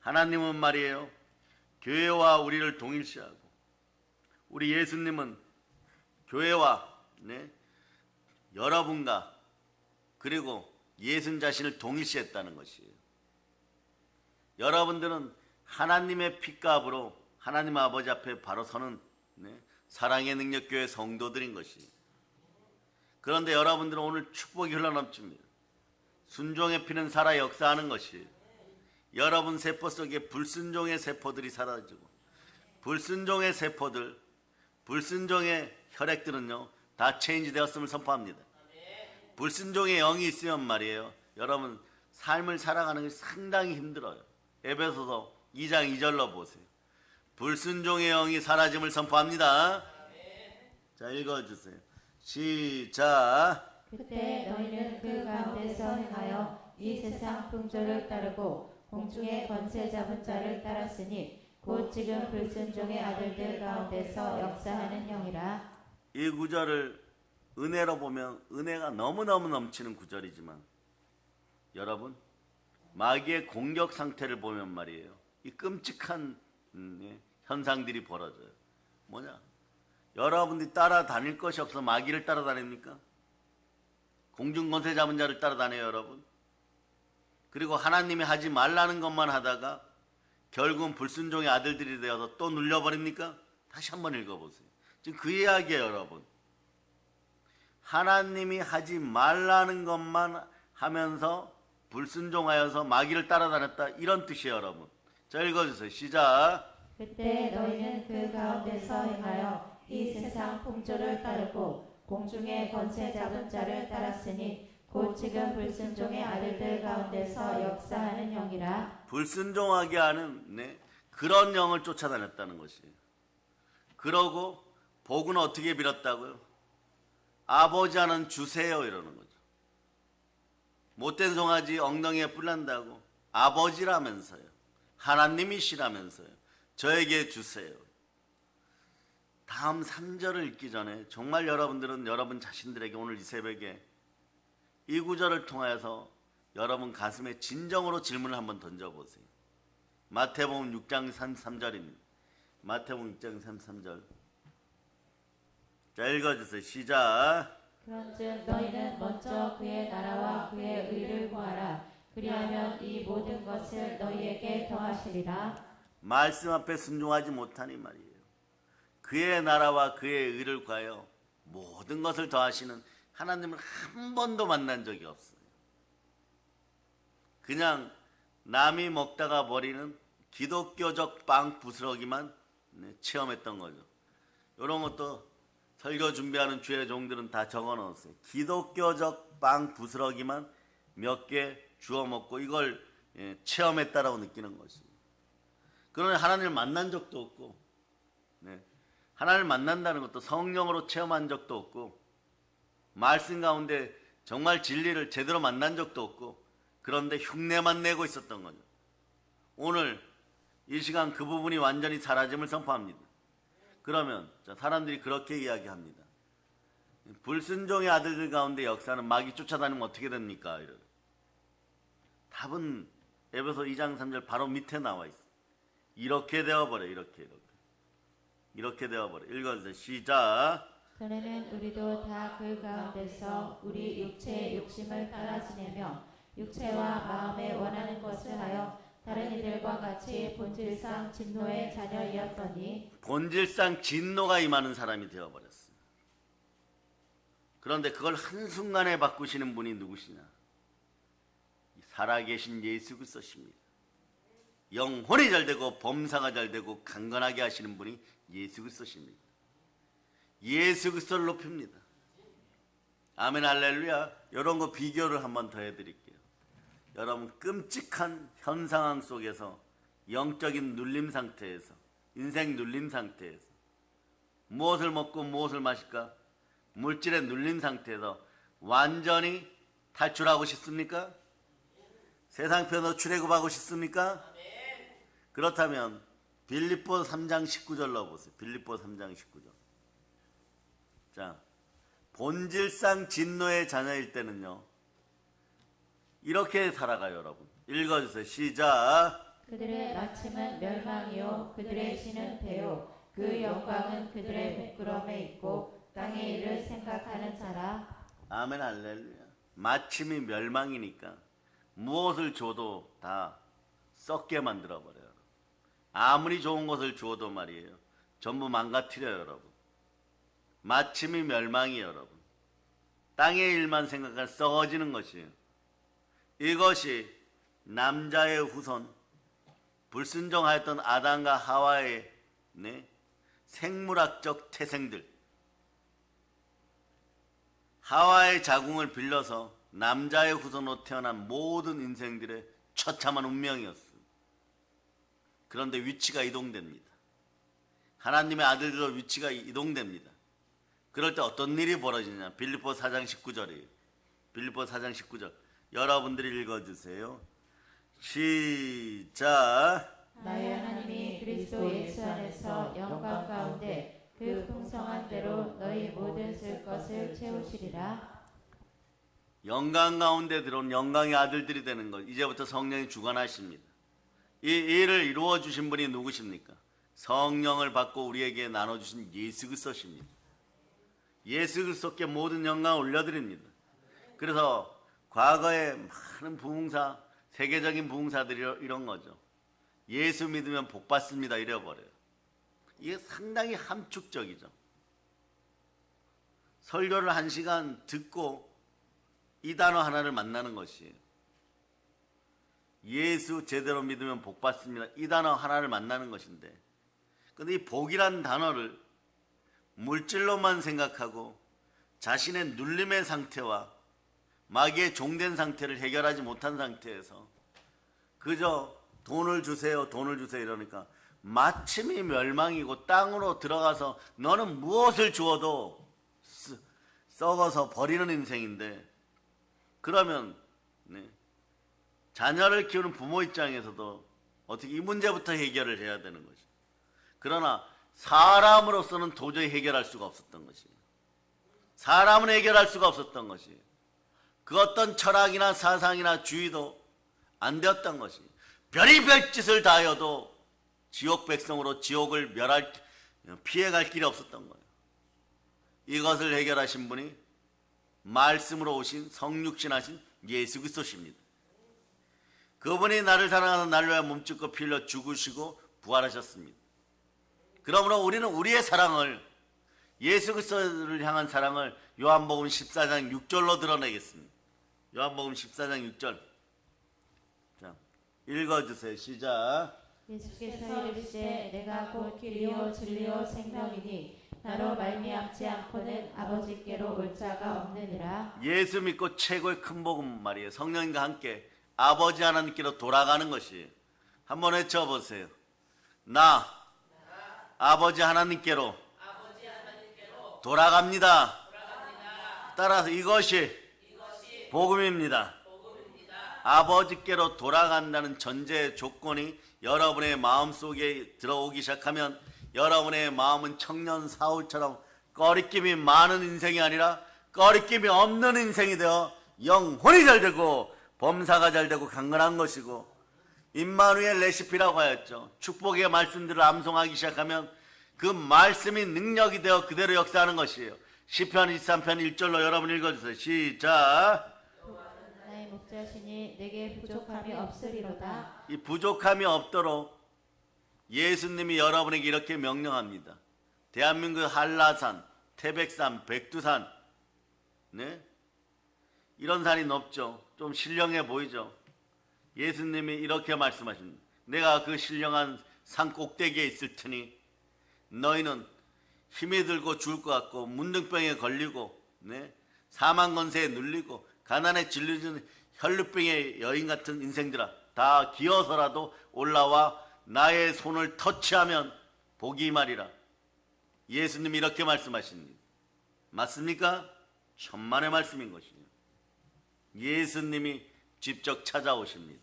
Speaker 1: 하나님은 말이에요, 교회와 우리를 동일시하고 우리 예수님은 교회와 여러분과 그리고 예수님 자신을 동일시했다는 것이에요. 여러분들은 하나님의 핏값으로 하나님 아버지 앞에 바로 서는 사랑의 능력교회 성도들인 것이. 그런데 여러분들은 오늘 축복이 흘러넘칩니다. 순종의 피는 살아 역사하는 것이. 여러분 세포 속에 불순종의 세포들이 사라지고 불순종의 세포들, 불순종의 혈액들은요 다 체인지 되었음을 선포합니다. 불순종의 영이 있으면 말이에요, 여러분 삶을 살아가는 것이 상당히 힘들어요. 에베소서 2장 2절로 보세요. 불순종의 영이 사라짐을 선포합니다. 자, 읽어주세요. 시작.
Speaker 2: 그때 너희는 그 가운데서 행하여 이 세상 풍조를 따르고 공중의 권세 잡은 자를 따랐으니 곧 지금 불순종의 아들들 가운데서 역사하는 형이라.
Speaker 1: 이 구절을 은혜로 보면 은혜가 너무너무 넘치는 구절이지만 여러분 마귀의 공격 상태를 보면 말이에요, 이 끔찍한 현상들이 벌어져요. 뭐냐? 여러분들이 따라다닐 것이 없어 마귀를 따라다닙니까? 공중권세 잡은 자를 따라다녀요, 여러분. 그리고 하나님이 하지 말라는 것만 하다가 결국은 불순종의 아들들이 되어서 또 눌려버립니까? 다시 한번 읽어보세요. 지금 그 이야기예요, 여러분. 하나님이 하지 말라는 것만 하면서 불순종하여서 마귀를 따라다녔다, 이런 뜻이에요, 여러분. 자, 읽어주세요. 시작.
Speaker 2: 그때 너희는 그 가운데서 행하여 이 세상 풍조를 따르고 공중의 권세 잡은 자를 따랐으니 곧 지금 불순종의 아들들 가운데서 역사하는 영이라.
Speaker 1: 불순종하게 하는 그런 영을 쫓아다녔다는 것이에요. 그러고 복은 어떻게 빌었다고요? 아버지 하는 주세요, 이러는 거죠. 못된 송아지 엉덩이에 뿔 난다고 아버지라면서요, 하나님이시라면서요, 저에게 주세요. 다음 3절을 읽기 전에 정말 여러분들은 여러분 자신들에게 오늘 이 새벽에 이 구절을 통하여서 여러분 가슴에 진정으로 질문을 한번 던져보세요. 마태복음 6장 33절입니다. 마태복음 6장 33절. 자, 읽어주세요. 시작.
Speaker 2: 그런즉 너희는 먼저 그의 나라와 그의 의를 구하라. 그리하면 이 모든 것을 너희에게 더하시리라.
Speaker 1: 말씀 앞에 순종하지 못하니 말이에요, 그의 나라와 그의 의를 구하여 모든 것을 더하시는 하나님을 한 번도 만난 적이 없어요. 그냥 남이 먹다가 버리는 기독교적 빵 부스러기만 체험했던 거죠. 이런 것도 설교 준비하는 주의 종들은 다 적어 넣었어요. 기독교적 빵 부스러기만 몇 개 주워 먹고 이걸 체험했다라고 느끼는 것입니다. 그러나 하나님을 만난 적도 없고, 하나님을 만난다는 것도 성령으로 체험한 적도 없고, 말씀 가운데 정말 진리를 제대로 만난 적도 없고, 그런데 흉내만 내고 있었던 거죠. 오늘 이 시간 그 부분이 완전히 사라짐을 선포합니다. 그러면 사람들이 그렇게 이야기합니다. 불순종의 아들들 가운데 역사는 마귀 쫓아다니면 어떻게 됩니까? 답은 에베소 2장 3절 바로 밑에 나와 있어요. 이렇게 되어버려. 이렇게 되어버려. 읽어주세요. 시작.
Speaker 2: 전에는 우리도 다 그 가운데서 우리 육체의 욕심을 따라 지내며 육체와 마음에 원하는 것을 하여 다른 이들과 같이 본질상 진노의 자녀이었더니.
Speaker 1: 본질상 진노가 임하는 사람이 되어버렸어요. 그런데 그걸 한순간에 바꾸시는 분이 누구시냐? 살아계신 예수 그리스도십니다. 영혼이 잘되고 범사가 잘되고 강건하게 하시는 분이 예수 그리스도십니다. 예수 그리스도를 높입니다. 아멘 할렐루야. 이런 거 비교를 한번 더 해드릴게요. 여러분 끔찍한 현 상황 속에서 영적인 눌림 상태에서, 인생 눌림 상태에서 무엇을 먹고 무엇을 마실까? 물질의 눌림 상태에서 완전히 탈출하고 싶습니까? 세상 편으로 출애굽하고 싶습니까? 그렇다면 빌립보 3장 19절로 보세요. 빌립보 3장 19절. 자, 본질상 진노의 자녀일 때는요, 이렇게 살아가요, 여러분. 읽어주세요. 시작.
Speaker 2: 그들의 마침은 멸망이요 그들의 신은 배요 그 영광은 그들의 부끄러움에 있고 땅의 일을 생각하는 자라.
Speaker 1: 아멘 할렐루야. 마침이 멸망이니까 무엇을 줘도 다 썩게 만들어버려요. 아무리 좋은 것을 주어도 말이에요. 전부 망가뜨려요, 여러분. 마침이 멸망이에요, 여러분. 땅의 일만 생각할 썩어지는 것이에요. 이것이 남자의 후손, 불순종하였던 아담과 하와의 생물학적 태생들, 하와의 자궁을 빌려서 남자의 후손으로 태어난 모든 인생들의 처참한 운명이었습니다. 그런데 위치가 이동됩니다. 하나님의 아들들로 위치가 이동됩니다. 그럴 때 어떤 일이 벌어지냐? 빌립보 4장 19절이에요. 빌립보 4장 19절. 여러분들이 읽어주세요. 시작.
Speaker 2: 나의 하나님이 그리스도 예수 안에서 영광 가운데 그 풍성한 대로 너희 모든 쓸 것을 채우시리라.
Speaker 1: 영광 가운데 들어온 영광의 아들들이 되는 것. 이제부터 성령이 주관하십니다. 이 일을 이루어 주신 분이 누구십니까? 성령을 받고 우리에게 나눠주신 예수 그리스도십니다. 예수 그리스도께 모든 영광을 올려드립니다. 그래서 과거에 많은 부흥사, 세계적인 부흥사들이 이런 거죠. 예수 믿으면 복 받습니다 이래버려요. 이게 상당히 함축적이죠. 설교를 1시간 듣고 이 단어 하나를 만나는 것이에요. 예수 제대로 믿으면 복 받습니다. 이 단어 하나를 만나는 것인데, 근데 이 복이란 단어를 물질로만 생각하고 자신의 눌림의 상태와 마귀의 종된 상태를 해결하지 못한 상태에서 그저 돈을 주세요 이러니까 마침이 멸망이고 땅으로 들어가서 너는 무엇을 주어도 썩어서 버리는 인생인데, 그러면 자녀를 키우는 부모 입장에서도 어떻게 이 문제부터 해결을 해야 되는 거죠. 그러나 사람으로서는 도저히 해결할 수가 없었던 것이에요. 사람은 해결할 수가 없었던 것이에요. 그 어떤 철학이나 사상이나 주의도 안 되었던 것이에요. 별의별 짓을 다하여도 지옥 백성으로 지옥을 피해갈 길이 없었던 거예요. 이것을 해결하신 분이 말씀으로 오신 성육신하신 예수 그리스도십니다. 그분이 나를 사랑하서 나를 위하여 몸짓고 피 흘려 죽으시고 부활하셨습니다. 그러므로 우리는 우리의 사랑을, 예수 그리스도를 향한 사랑을 요한복음 14장 6절로 드러내겠습니다. 요한복음 14장 6절. 자, 읽어주세요. 시작.
Speaker 2: 예수께서 이르시되 내가 곧 길이요 진리요 생명이니 나로 말미암지 않고는 아버지께로 올 자가 없느니라.
Speaker 1: 예수 믿고 최고의 큰 복음 말이에요. 성령님과 함께 아버지 하나님께로 돌아가는 것이에요. 한번 외쳐보세요. 나 아버지 하나님께로 돌아갑니다. 따라서 이것이 복음입니다. 아버지께로 돌아간다는 전제 조건이 여러분의 마음속에 들어오기 시작하면 여러분의 마음은 청년 사울처럼 꺼리낌이 많은 인생이 아니라 꺼리낌이 없는 인생이 되어 영혼이 잘 되고 범사가 잘 되고 강건한 것이고, 임마누엘 레시피라고 하였죠. 축복의 말씀들을 암송하기 시작하면 그 말씀이 능력이 되어 그대로 역사하는 것이에요. 시편 23편 1절로 여러분 읽어주세요. 시작.
Speaker 2: 나의 목자시니 내게 부족함이 없으리로다.
Speaker 1: 이 부족함이 없도록 예수님이 여러분에게 이렇게 명령합니다. 대한민국 한라산, 태백산, 백두산, 이런 산이 높죠. 좀 신령해 보이죠. 예수님이 이렇게 말씀하십니다. 내가 그 신령한 산 꼭대기에 있을 테니 너희는 힘이 들고 죽을 것 같고 문둥병에 걸리고 사망 건세에 눌리고 가난에 질리는 혈루병의 여인 같은 인생들아, 다 기어서라도 올라와 나의 손을 터치하면 복이 임하리라. 예수님이 이렇게 말씀하십니다. 맞습니까? 천만의 말씀인 것이죠. 예수님이 직접 찾아오십니다.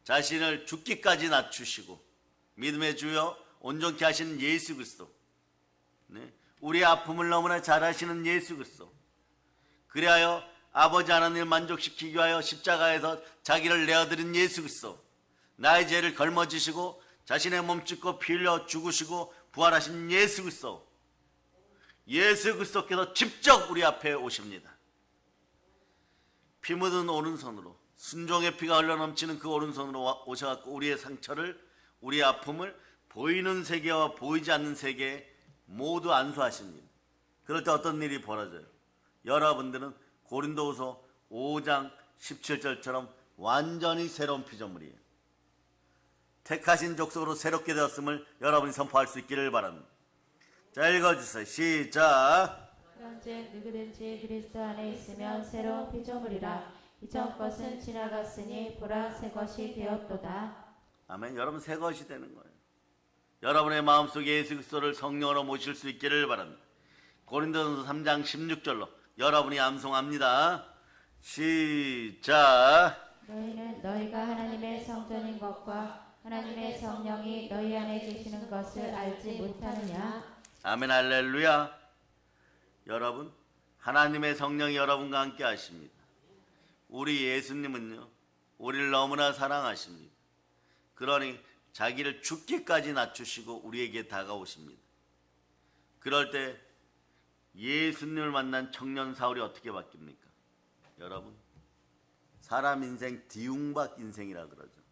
Speaker 1: 자신을 죽기까지 낮추시고 믿음의 주여 온전케 하시는 예수 그리스도, 우리의 아픔을 너무나 잘 아시는 예수 그리스도, 그리하여 아버지 하나님을 만족시키기 위하여 십자가에서 자기를 내어드린 예수 그리스도, 나의 죄를 걸머지시고 자신의 몸 찢고 피 흘려 죽으시고 부활하신 예수 그리스도, 예수 그리스도께서 직접 우리 앞에 오십니다. 피 묻은 오른손으로, 순종의 피가 흘러넘치는 그 오른손으로 오셔갖고 우리의 상처를 우리 아픔을 보이는 세계와 보이지 않는 세계에 모두 안수하십니다. 그럴 때 어떤 일이 벌어져요? 여러분들은 고린도후서 5장 17절처럼 완전히 새로운 피조물이에요. 택하신 족속으로 새롭게 되었음을 여러분이 선포할 수 있기를 바랍니다. 자, 읽어주세요. 시작.
Speaker 2: 그런즉 누구든지 그리스도 안에 있으면 새로운 피조물이라. 이전 것은 지나갔으니 보라 새 것이 되었도다.
Speaker 1: 아멘. 여러분 새 것이 되는 거예요. 여러분의 마음속에 예수 그리스도를 성령으로 모실 수 있기를 바랍니다. 고린도전서 3장 16절로 여러분이 암송합니다. 시작.
Speaker 2: 너희는 너희가 하나님의 성전인 것과 하나님의 성령이 너희 안에 계시는 것을 알지 못하느냐.
Speaker 1: 아멘. 할렐루야. 여러분, 하나님의 성령이 여러분과 함께 하십니다. 우리 예수님은요, 우리를 너무나 사랑하십니다. 그러니 자기를 죽기까지 낮추시고 우리에게 다가오십니다. 그럴 때 예수님을 만난 청년 사울이 어떻게 바뀝니까? 여러분, 사람 인생 뒤웅박 인생이라 그러죠.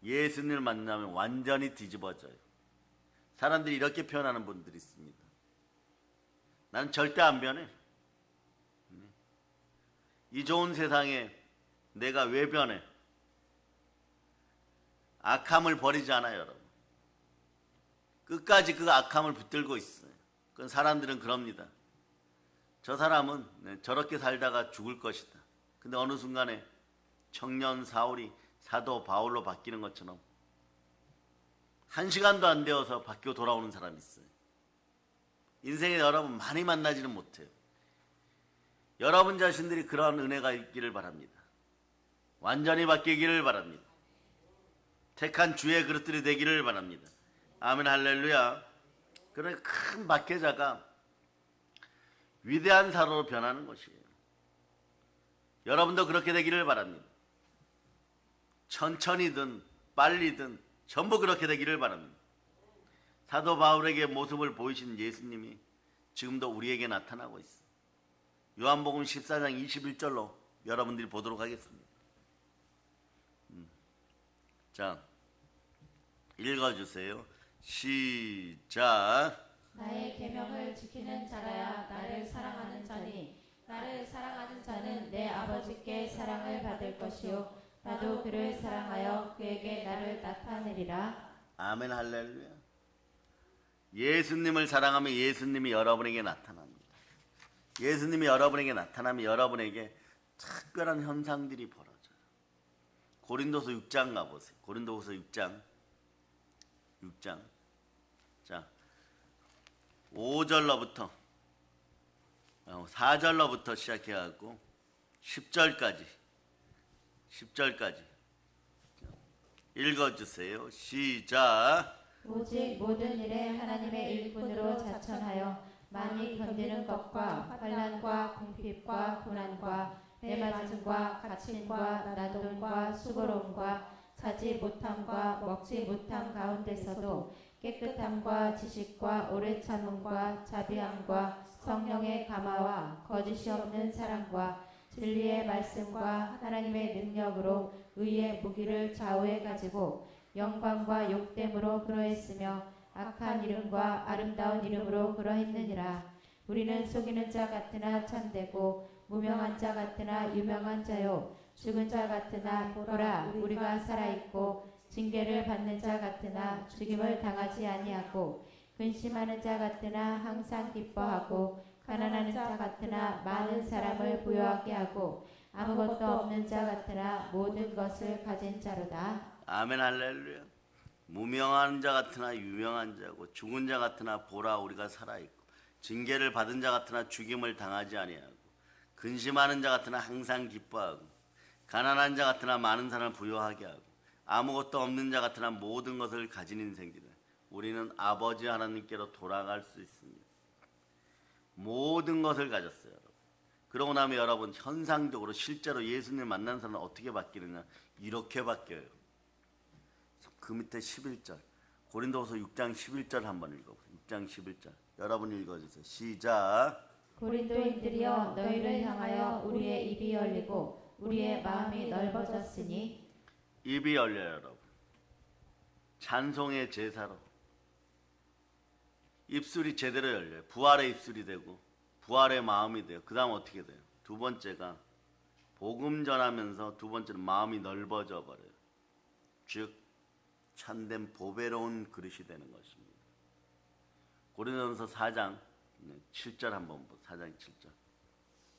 Speaker 1: 예수님을 만나면 완전히 뒤집어져요. 사람들이 이렇게 표현하는 분들이 있습니다. 나는 절대 안 변해. 이 좋은 세상에 내가 왜 변해? 악함을 버리지 않아요, 여러분. 끝까지 그 악함을 붙들고 있어요. 그건 사람들은 그럽니다. 저 사람은 저렇게 살다가 죽을 것이다. 근데 어느 순간에 청년 사울이 사도 바울로 바뀌는 것처럼 1시간도 안 되어서 바뀌어 돌아오는 사람이 있어요. 인생에 여러분 많이 만나지는 못해요. 여러분 자신들이 그러한 은혜가 있기를 바랍니다. 완전히 바뀌기를 바랍니다. 택한 주의 그릇들이 되기를 바랍니다. 아멘. 할렐루야. 그런 큰 박해자가 위대한 사로로 변하는 것이에요. 여러분도 그렇게 되기를 바랍니다. 천천히든 빨리든 전부 그렇게 되기를 바랍니다. 사도 바울에게 모습을 보이신 예수님이 지금도 우리에게 나타나고 있어요. 요한복음 14장 21절로 여러분들이 보도록 하겠습니다. 자, 읽어주세요. 시작.
Speaker 2: 나의 계명을 지키는 자라야 나를 사랑하는 자니 나를 사랑하는 자는 내 아버지께 사랑을 받을 것이요 나도 그를 사랑하여 그에게 나를 나타내리라.
Speaker 1: 아멘. 할렐루야. 예수님을 사랑하면 예수님이 여러분에게 나타납니다. 예수님이 여러분에게 나타나면 여러분에게 특별한 현상들이 벌어져요. 고린도서 6장 가보세요. 고린도서 6장. 자, 5절로부터 4절로부터 시작해갖고 10절까지 읽어주세요. 시작.
Speaker 2: 오직 모든 일에 하나님의 일꾼으로 자천하여 많이 견디는 것과 환난과 궁핍과 고난과 매맞음과 갇힘과 나동과 수고로움과 자지 못함과 먹지 못함 가운데서도 깨끗함과 지식과 오래 참음과 자비함과 성령의 감화와 거짓이 없는 사랑과 진리의 말씀과 하나님의 능력으로 의의 무기를 좌우해 가지고 영광과 욕됨으로 그러했으며 악한 이름과 아름다운 이름으로 그러했느니라. 우리는 속이는 자 같으나 참되고 무명한 자 같으나 유명한 자요 죽은 자 같으나 보라 우리가 살아있고 징계를 받는 자 같으나 죽임을 당하지 아니하고 근심하는 자 같으나 항상 기뻐하고 가난한 자 같으나 많은 사람을 부유하게 하고 아무것도 없는 자 같으나 모든 것을 가진 자로다.
Speaker 1: 아멘. 할렐루야. 무명한 자 같으나 유명한 자고 죽은 자 같으나 보라 우리가 살아있고 징계를 받은 자 같으나 죽임을 당하지 아니하고 근심하는 자 같으나 항상 기뻐하고 가난한 자 같으나 많은 사람을 부유하게 하고 아무것도 없는 자 같으나 모든 것을 가진 인생들은 우리는 아버지 하나님께로 돌아갈 수 있습니다. 모든 것을 가졌어요. 여러분. 그러고 나면 여러분 현상적으로 실제로 예수님 만난 사람은 어떻게 바뀌느냐, 이렇게 바뀌어요. 그 밑에 11절 고린도후서 6장 11절 한번 읽어보세요. 6장 11절 여러분 읽어주세요. 시작.
Speaker 2: 고린도인들이여 너희를 향하여 우리의 입이 열리고 우리의 마음이 넓어졌으니.
Speaker 1: 입이 열려요. 여러분. 찬송의 제사로 입술이 제대로 열려요. 부활의 입술이 되고 부활의 마음이 돼요. 그 다음 어떻게 돼요? 두 번째가 복음 전하면서 두 번째는 마음이 넓어져 버려요. 즉 참된 보배로운 그릇이 되는 것입니다. 고린도전서 4장 7절 한번 보세요. 4장 7절.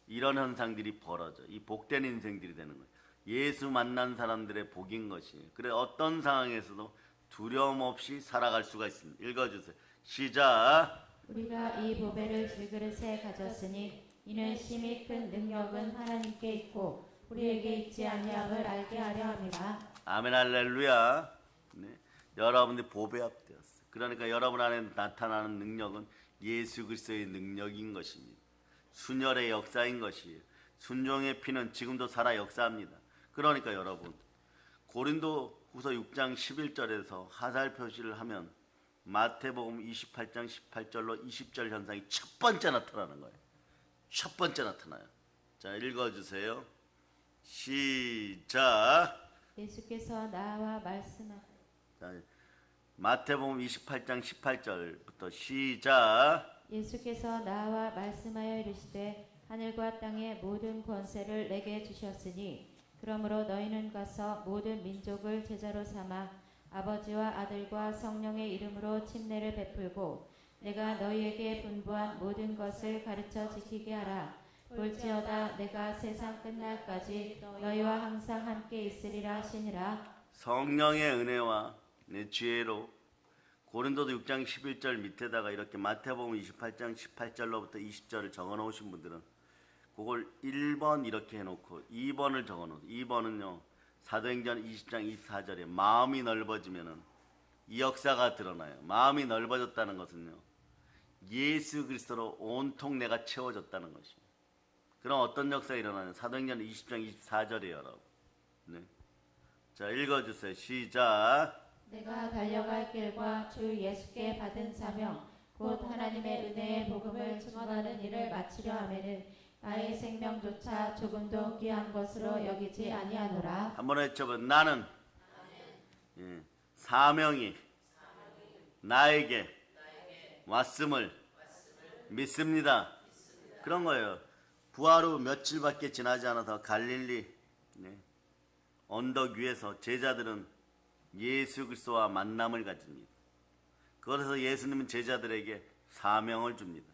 Speaker 1: 이런 현상들이 벌어져. 이 복된 인생들이 되는 거예요. 예수 만난 사람들의 복인 것이에요. 그래 어떤 상황에서도 두려움 없이 살아갈 수가 있습니다. 읽어주세요. 시작.
Speaker 2: 우리가 이 보배를 질그릇에 가졌으니 이는 심히 큰 능력은 하나님께 있고 우리에게 있지 아니함을 알게 하려 함이라.
Speaker 1: 아멘 할렐루야. 네. 여러분들이 보배합되었어요. 그러니까 여러분 안에 나타나는 능력은 예수 그리스도의 능력인 것입니다. 순혈의 역사인 것이에요. 순종의 피는 지금도 살아 역사합니다. 그러니까 여러분 고린도 후서 6장 11절에서 하살 표시를 하면 마태복음 28장 18절로 20절 현상이 첫 번째 나타나는 거예요. 첫 번째 나타나요. 자, 읽어주세요. 시작.
Speaker 2: 예수께서 나와 말씀하
Speaker 1: 자, 마태복음 28장 18절부터 시작.
Speaker 2: 예수께서 나와 말씀하여 이르시되 하늘과 땅의 모든 권세를 내게 주셨으니 그러므로 너희는 가서 모든 민족을 제자로 삼아 아버지와 아들과 성령의 이름으로 침례를 베풀고 내가 너희에게 분부한 모든 것을 가르쳐 지키게 하라. 볼지어다 내가 세상 끝날까지 너희와 항상 함께 있으리라 하시니라.
Speaker 1: 성령의 은혜와 내 지혜로 고린도도 6장 11절 밑에다가 이렇게 마태복음 28장 18절로부터 20절을 적어 놓으신 분들은 그걸 1번 이렇게 해놓고 2번을 적어 놓으세요. 2번은요 사도행전 20장 24절에 마음이 넓어지면은 이 역사가 드러나요. 마음이 넓어졌다는 것은요 예수 그리스도로 온통 내가 채워졌다는 것이에요. 그럼 어떤 역사가 일어나냐? 사도행전 20장 24절에 여러분. 네. 자, 읽어주세요. 시작.
Speaker 2: 내가 달려갈 길과 주 예수께 받은 사명 곧 하나님의 은혜의 복음을 증언하는 일을 마치려 하면은 나의 생명조차 조금도 귀한 것으로 여기지 아니하노라.
Speaker 1: 한번 외쳐봐. 나는 예, 사명이 나에게 왔음을 믿습니다. 그런 거예요. 부활 후 며칠밖에 지나지 않아서 갈릴리 언덕 위에서 제자들은 예수 그리스도와 만남을 가집니다. 그래서 예수님은 제자들에게 사명을 줍니다.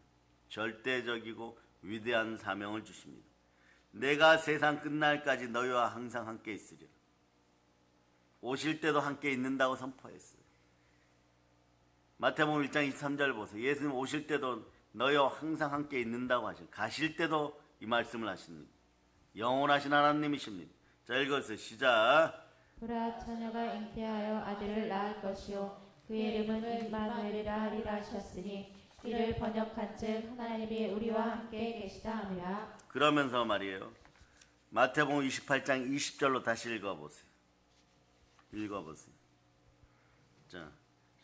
Speaker 1: 절대적이고 위대한 사명을 주십니다. 내가 세상 끝날까지 너희와 항상 함께 있으리라. 오실 때도 함께 있는다고 선포했어요. 마태복음 1장 23절 보세요. 예수님 오실 때도 너희와 항상 함께 있는다고 하시고 가실 때도 이 말씀을 하십니다. 영원하신 하나님이십니다. 자, 읽어주세요. 시작.
Speaker 2: 보라 처녀가 잉태하여 아들을 낳을 것이요 그의 이름은 임마누엘이라 하리라 하셨으니 이를 번역한즉 하나님이 우리와 함께 계시다 함이라.
Speaker 1: 그러면서 말이에요. 마태복음 28장 20절로 다시 읽어보세요. 읽어보세요. 자,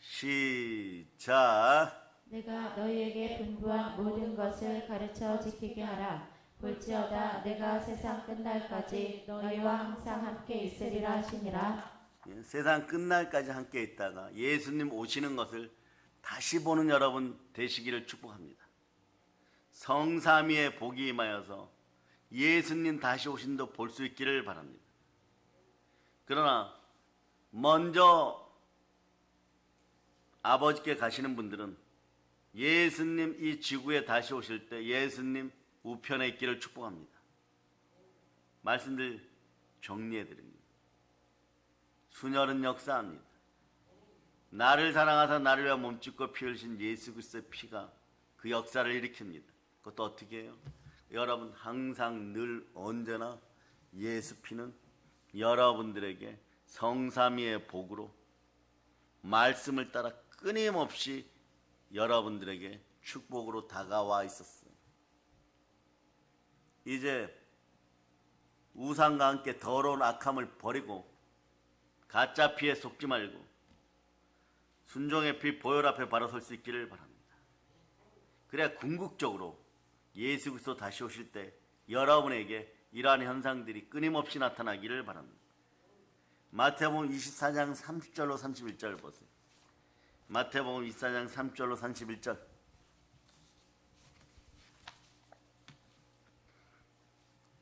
Speaker 1: 시작.
Speaker 2: 내가 너희에게 분부한 모든 것을 가르쳐 지키게 하라. 볼지어다 내가 세상 끝날까지 너희와 항상 함께 있으리라 하시니라.
Speaker 1: 예, 세상 끝날까지 함께 있다가 예수님 오시는 것을 다시 보는 여러분 되시기를 축복합니다. 성삼위의 복이 임하여서 예수님 다시 오신도 볼 수 있기를 바랍니다. 그러나 먼저 아버지께 가시는 분들은 예수님 이 지구에 다시 오실 때 예수님 우편에 있기를 축복합니다. 말씀들 정리해드립니다. 순혈은 역사합니다. 나를 사랑하사 나를 위하여 몸짓고 피 흘리신 예수 그리스도의 피가 그 역사를 일으킵니다. 그것도 어떻게 해요? 여러분 항상 늘 언제나 예수 피는 여러분들에게 성삼위의 복으로 말씀을 따라 끊임없이 여러분들에게 축복으로 다가와 있었어요. 이제 우상과 함께 더러운 악함을 버리고 가짜 피에 속지 말고 순종의 피 보혈 앞에 바로 설 수 있기를 바랍니다. 그래야 궁극적으로 예수 그리스도 다시 오실 때 여러분에게 이러한 현상들이 끊임없이 나타나기를 바랍니다. 마태복음 24장 30절로 31절 보세요. 마태복음 24장 30절로 31절.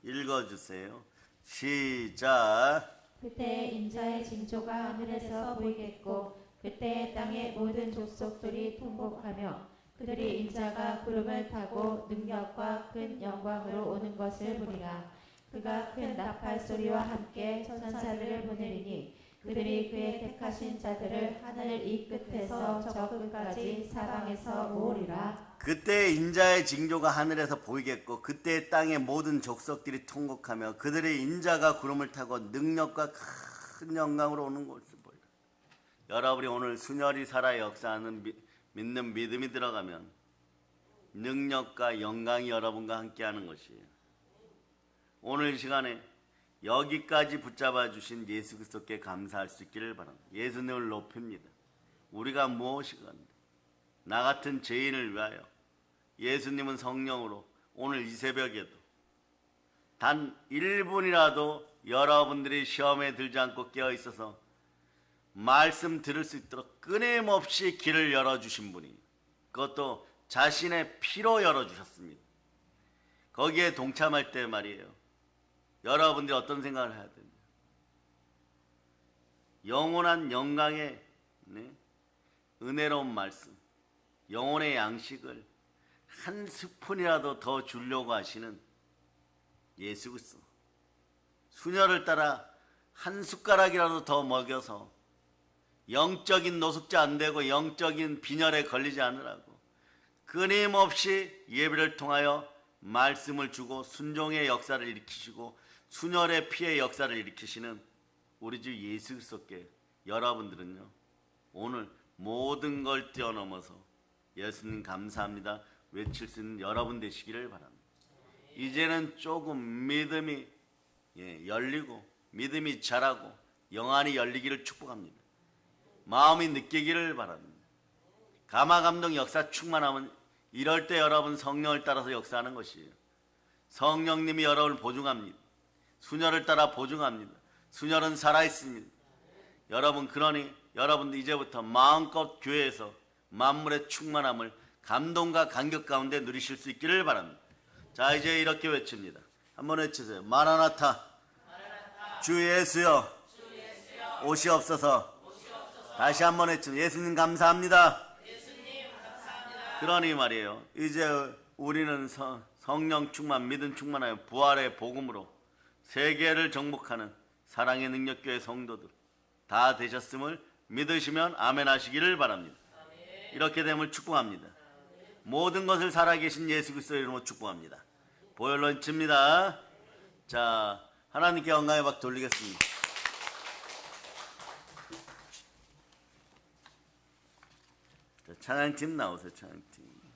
Speaker 1: 읽어주세요. 시작.
Speaker 2: 그때 인자의 징조가 하늘에서 보이겠고 그때 땅의 모든 족속들이 통곡하며 그들이 인자가 구름을 타고 능력과 큰 영광으로 오는 것을 보리라. 그가 큰 나팔 소리와 함께 천사들을 보내리니 그들이 그의 택하신 자들을 하늘 이 끝에서 저 끝까지 사방에서 모으리라.
Speaker 1: 그때 인자의 징조가 하늘에서 보이겠고 그때 땅의 모든 족속들이 통곡하며 그들의 인자가 구름을 타고 능력과 큰 영광으로 오는 것을 보이라. 여러분이 오늘 순혈이 살아 역사하는 믿는 믿음이 들어가면 능력과 영광이 여러분과 함께하는 것이에요. 오늘 이 시간에 여기까지 붙잡아 주신 예수 그리스도께 감사할 수 있기를 바랍니다. 예수님을 높입니다. 우리가 무엇이건데 나 같은 죄인을 위하여 예수님은 성령으로 오늘 이 새벽에도 단 1분이라도 여러분들이 시험에 들지 않고 깨어 있어서 말씀 들을 수 있도록 끊임없이 길을 열어주신 분이, 그것도 자신의 피로 열어주셨습니다. 거기에 동참할 때 말이에요, 여러분들이 어떤 생각을 해야 됩니까? 영원한 영광의 은혜로운 말씀, 영혼의 양식을 한 스푼이라도 더 주려고 하시는 예수 그리스도, 수녀를 따라 한 숟가락이라도 더 먹여서 영적인 노숙자 안 되고 영적인 빈혈에 걸리지 않으라고 끊임없이 예배를 통하여 말씀을 주고 순종의 역사를 일으키시고 순혈의 피의 역사를 일으키시는 우리 주 예수 그리스도께 여러분들은요, 오늘 모든 걸 뛰어넘어서 예수님 감사합니다 외칠 수 있는 여러분 되시기를 바랍니다. 이제는 조금 믿음이 열리고 믿음이 자라고 영안이 열리기를 축복합니다. 마음이 느끼기를 바랍니다. 감화감동 역사 충만하면 이럴 때 여러분 성령을 따라서 역사하는 것이에요. 성령님이 여러분을 보증합니다. 수녀를 따라 보증합니다. 수녀는 살아있습니다. 여러분, 그러니 여러분도 이제부터 마음껏 교회에서 만물의 충만함을 감동과 감격 가운데 누리실 수 있기를 바랍니다. 자, 이제 이렇게 외칩니다. 한번 외치세요. 마라나타, 주 예수여 오시옵소서. 다시 한번 외칩니다. 예수님 감사합니다. 그러니 말이에요, 이제 우리는 성령 충만, 믿음 충만하여 부활의 복음으로 세계를 정복하는 사랑의 능력교회 성도들 다 되셨음을 믿으시면 아멘 하시기를 바랍니다. 이렇게 됨을 축복합니다. 모든 것을 살아계신 예수 그리스도의 이름으로 축복합니다. 보혈로 칩니다. 자, 하나님께 영광의 박 돌리겠습니다. 자, 찬양팀 나오세요. 찬양팀.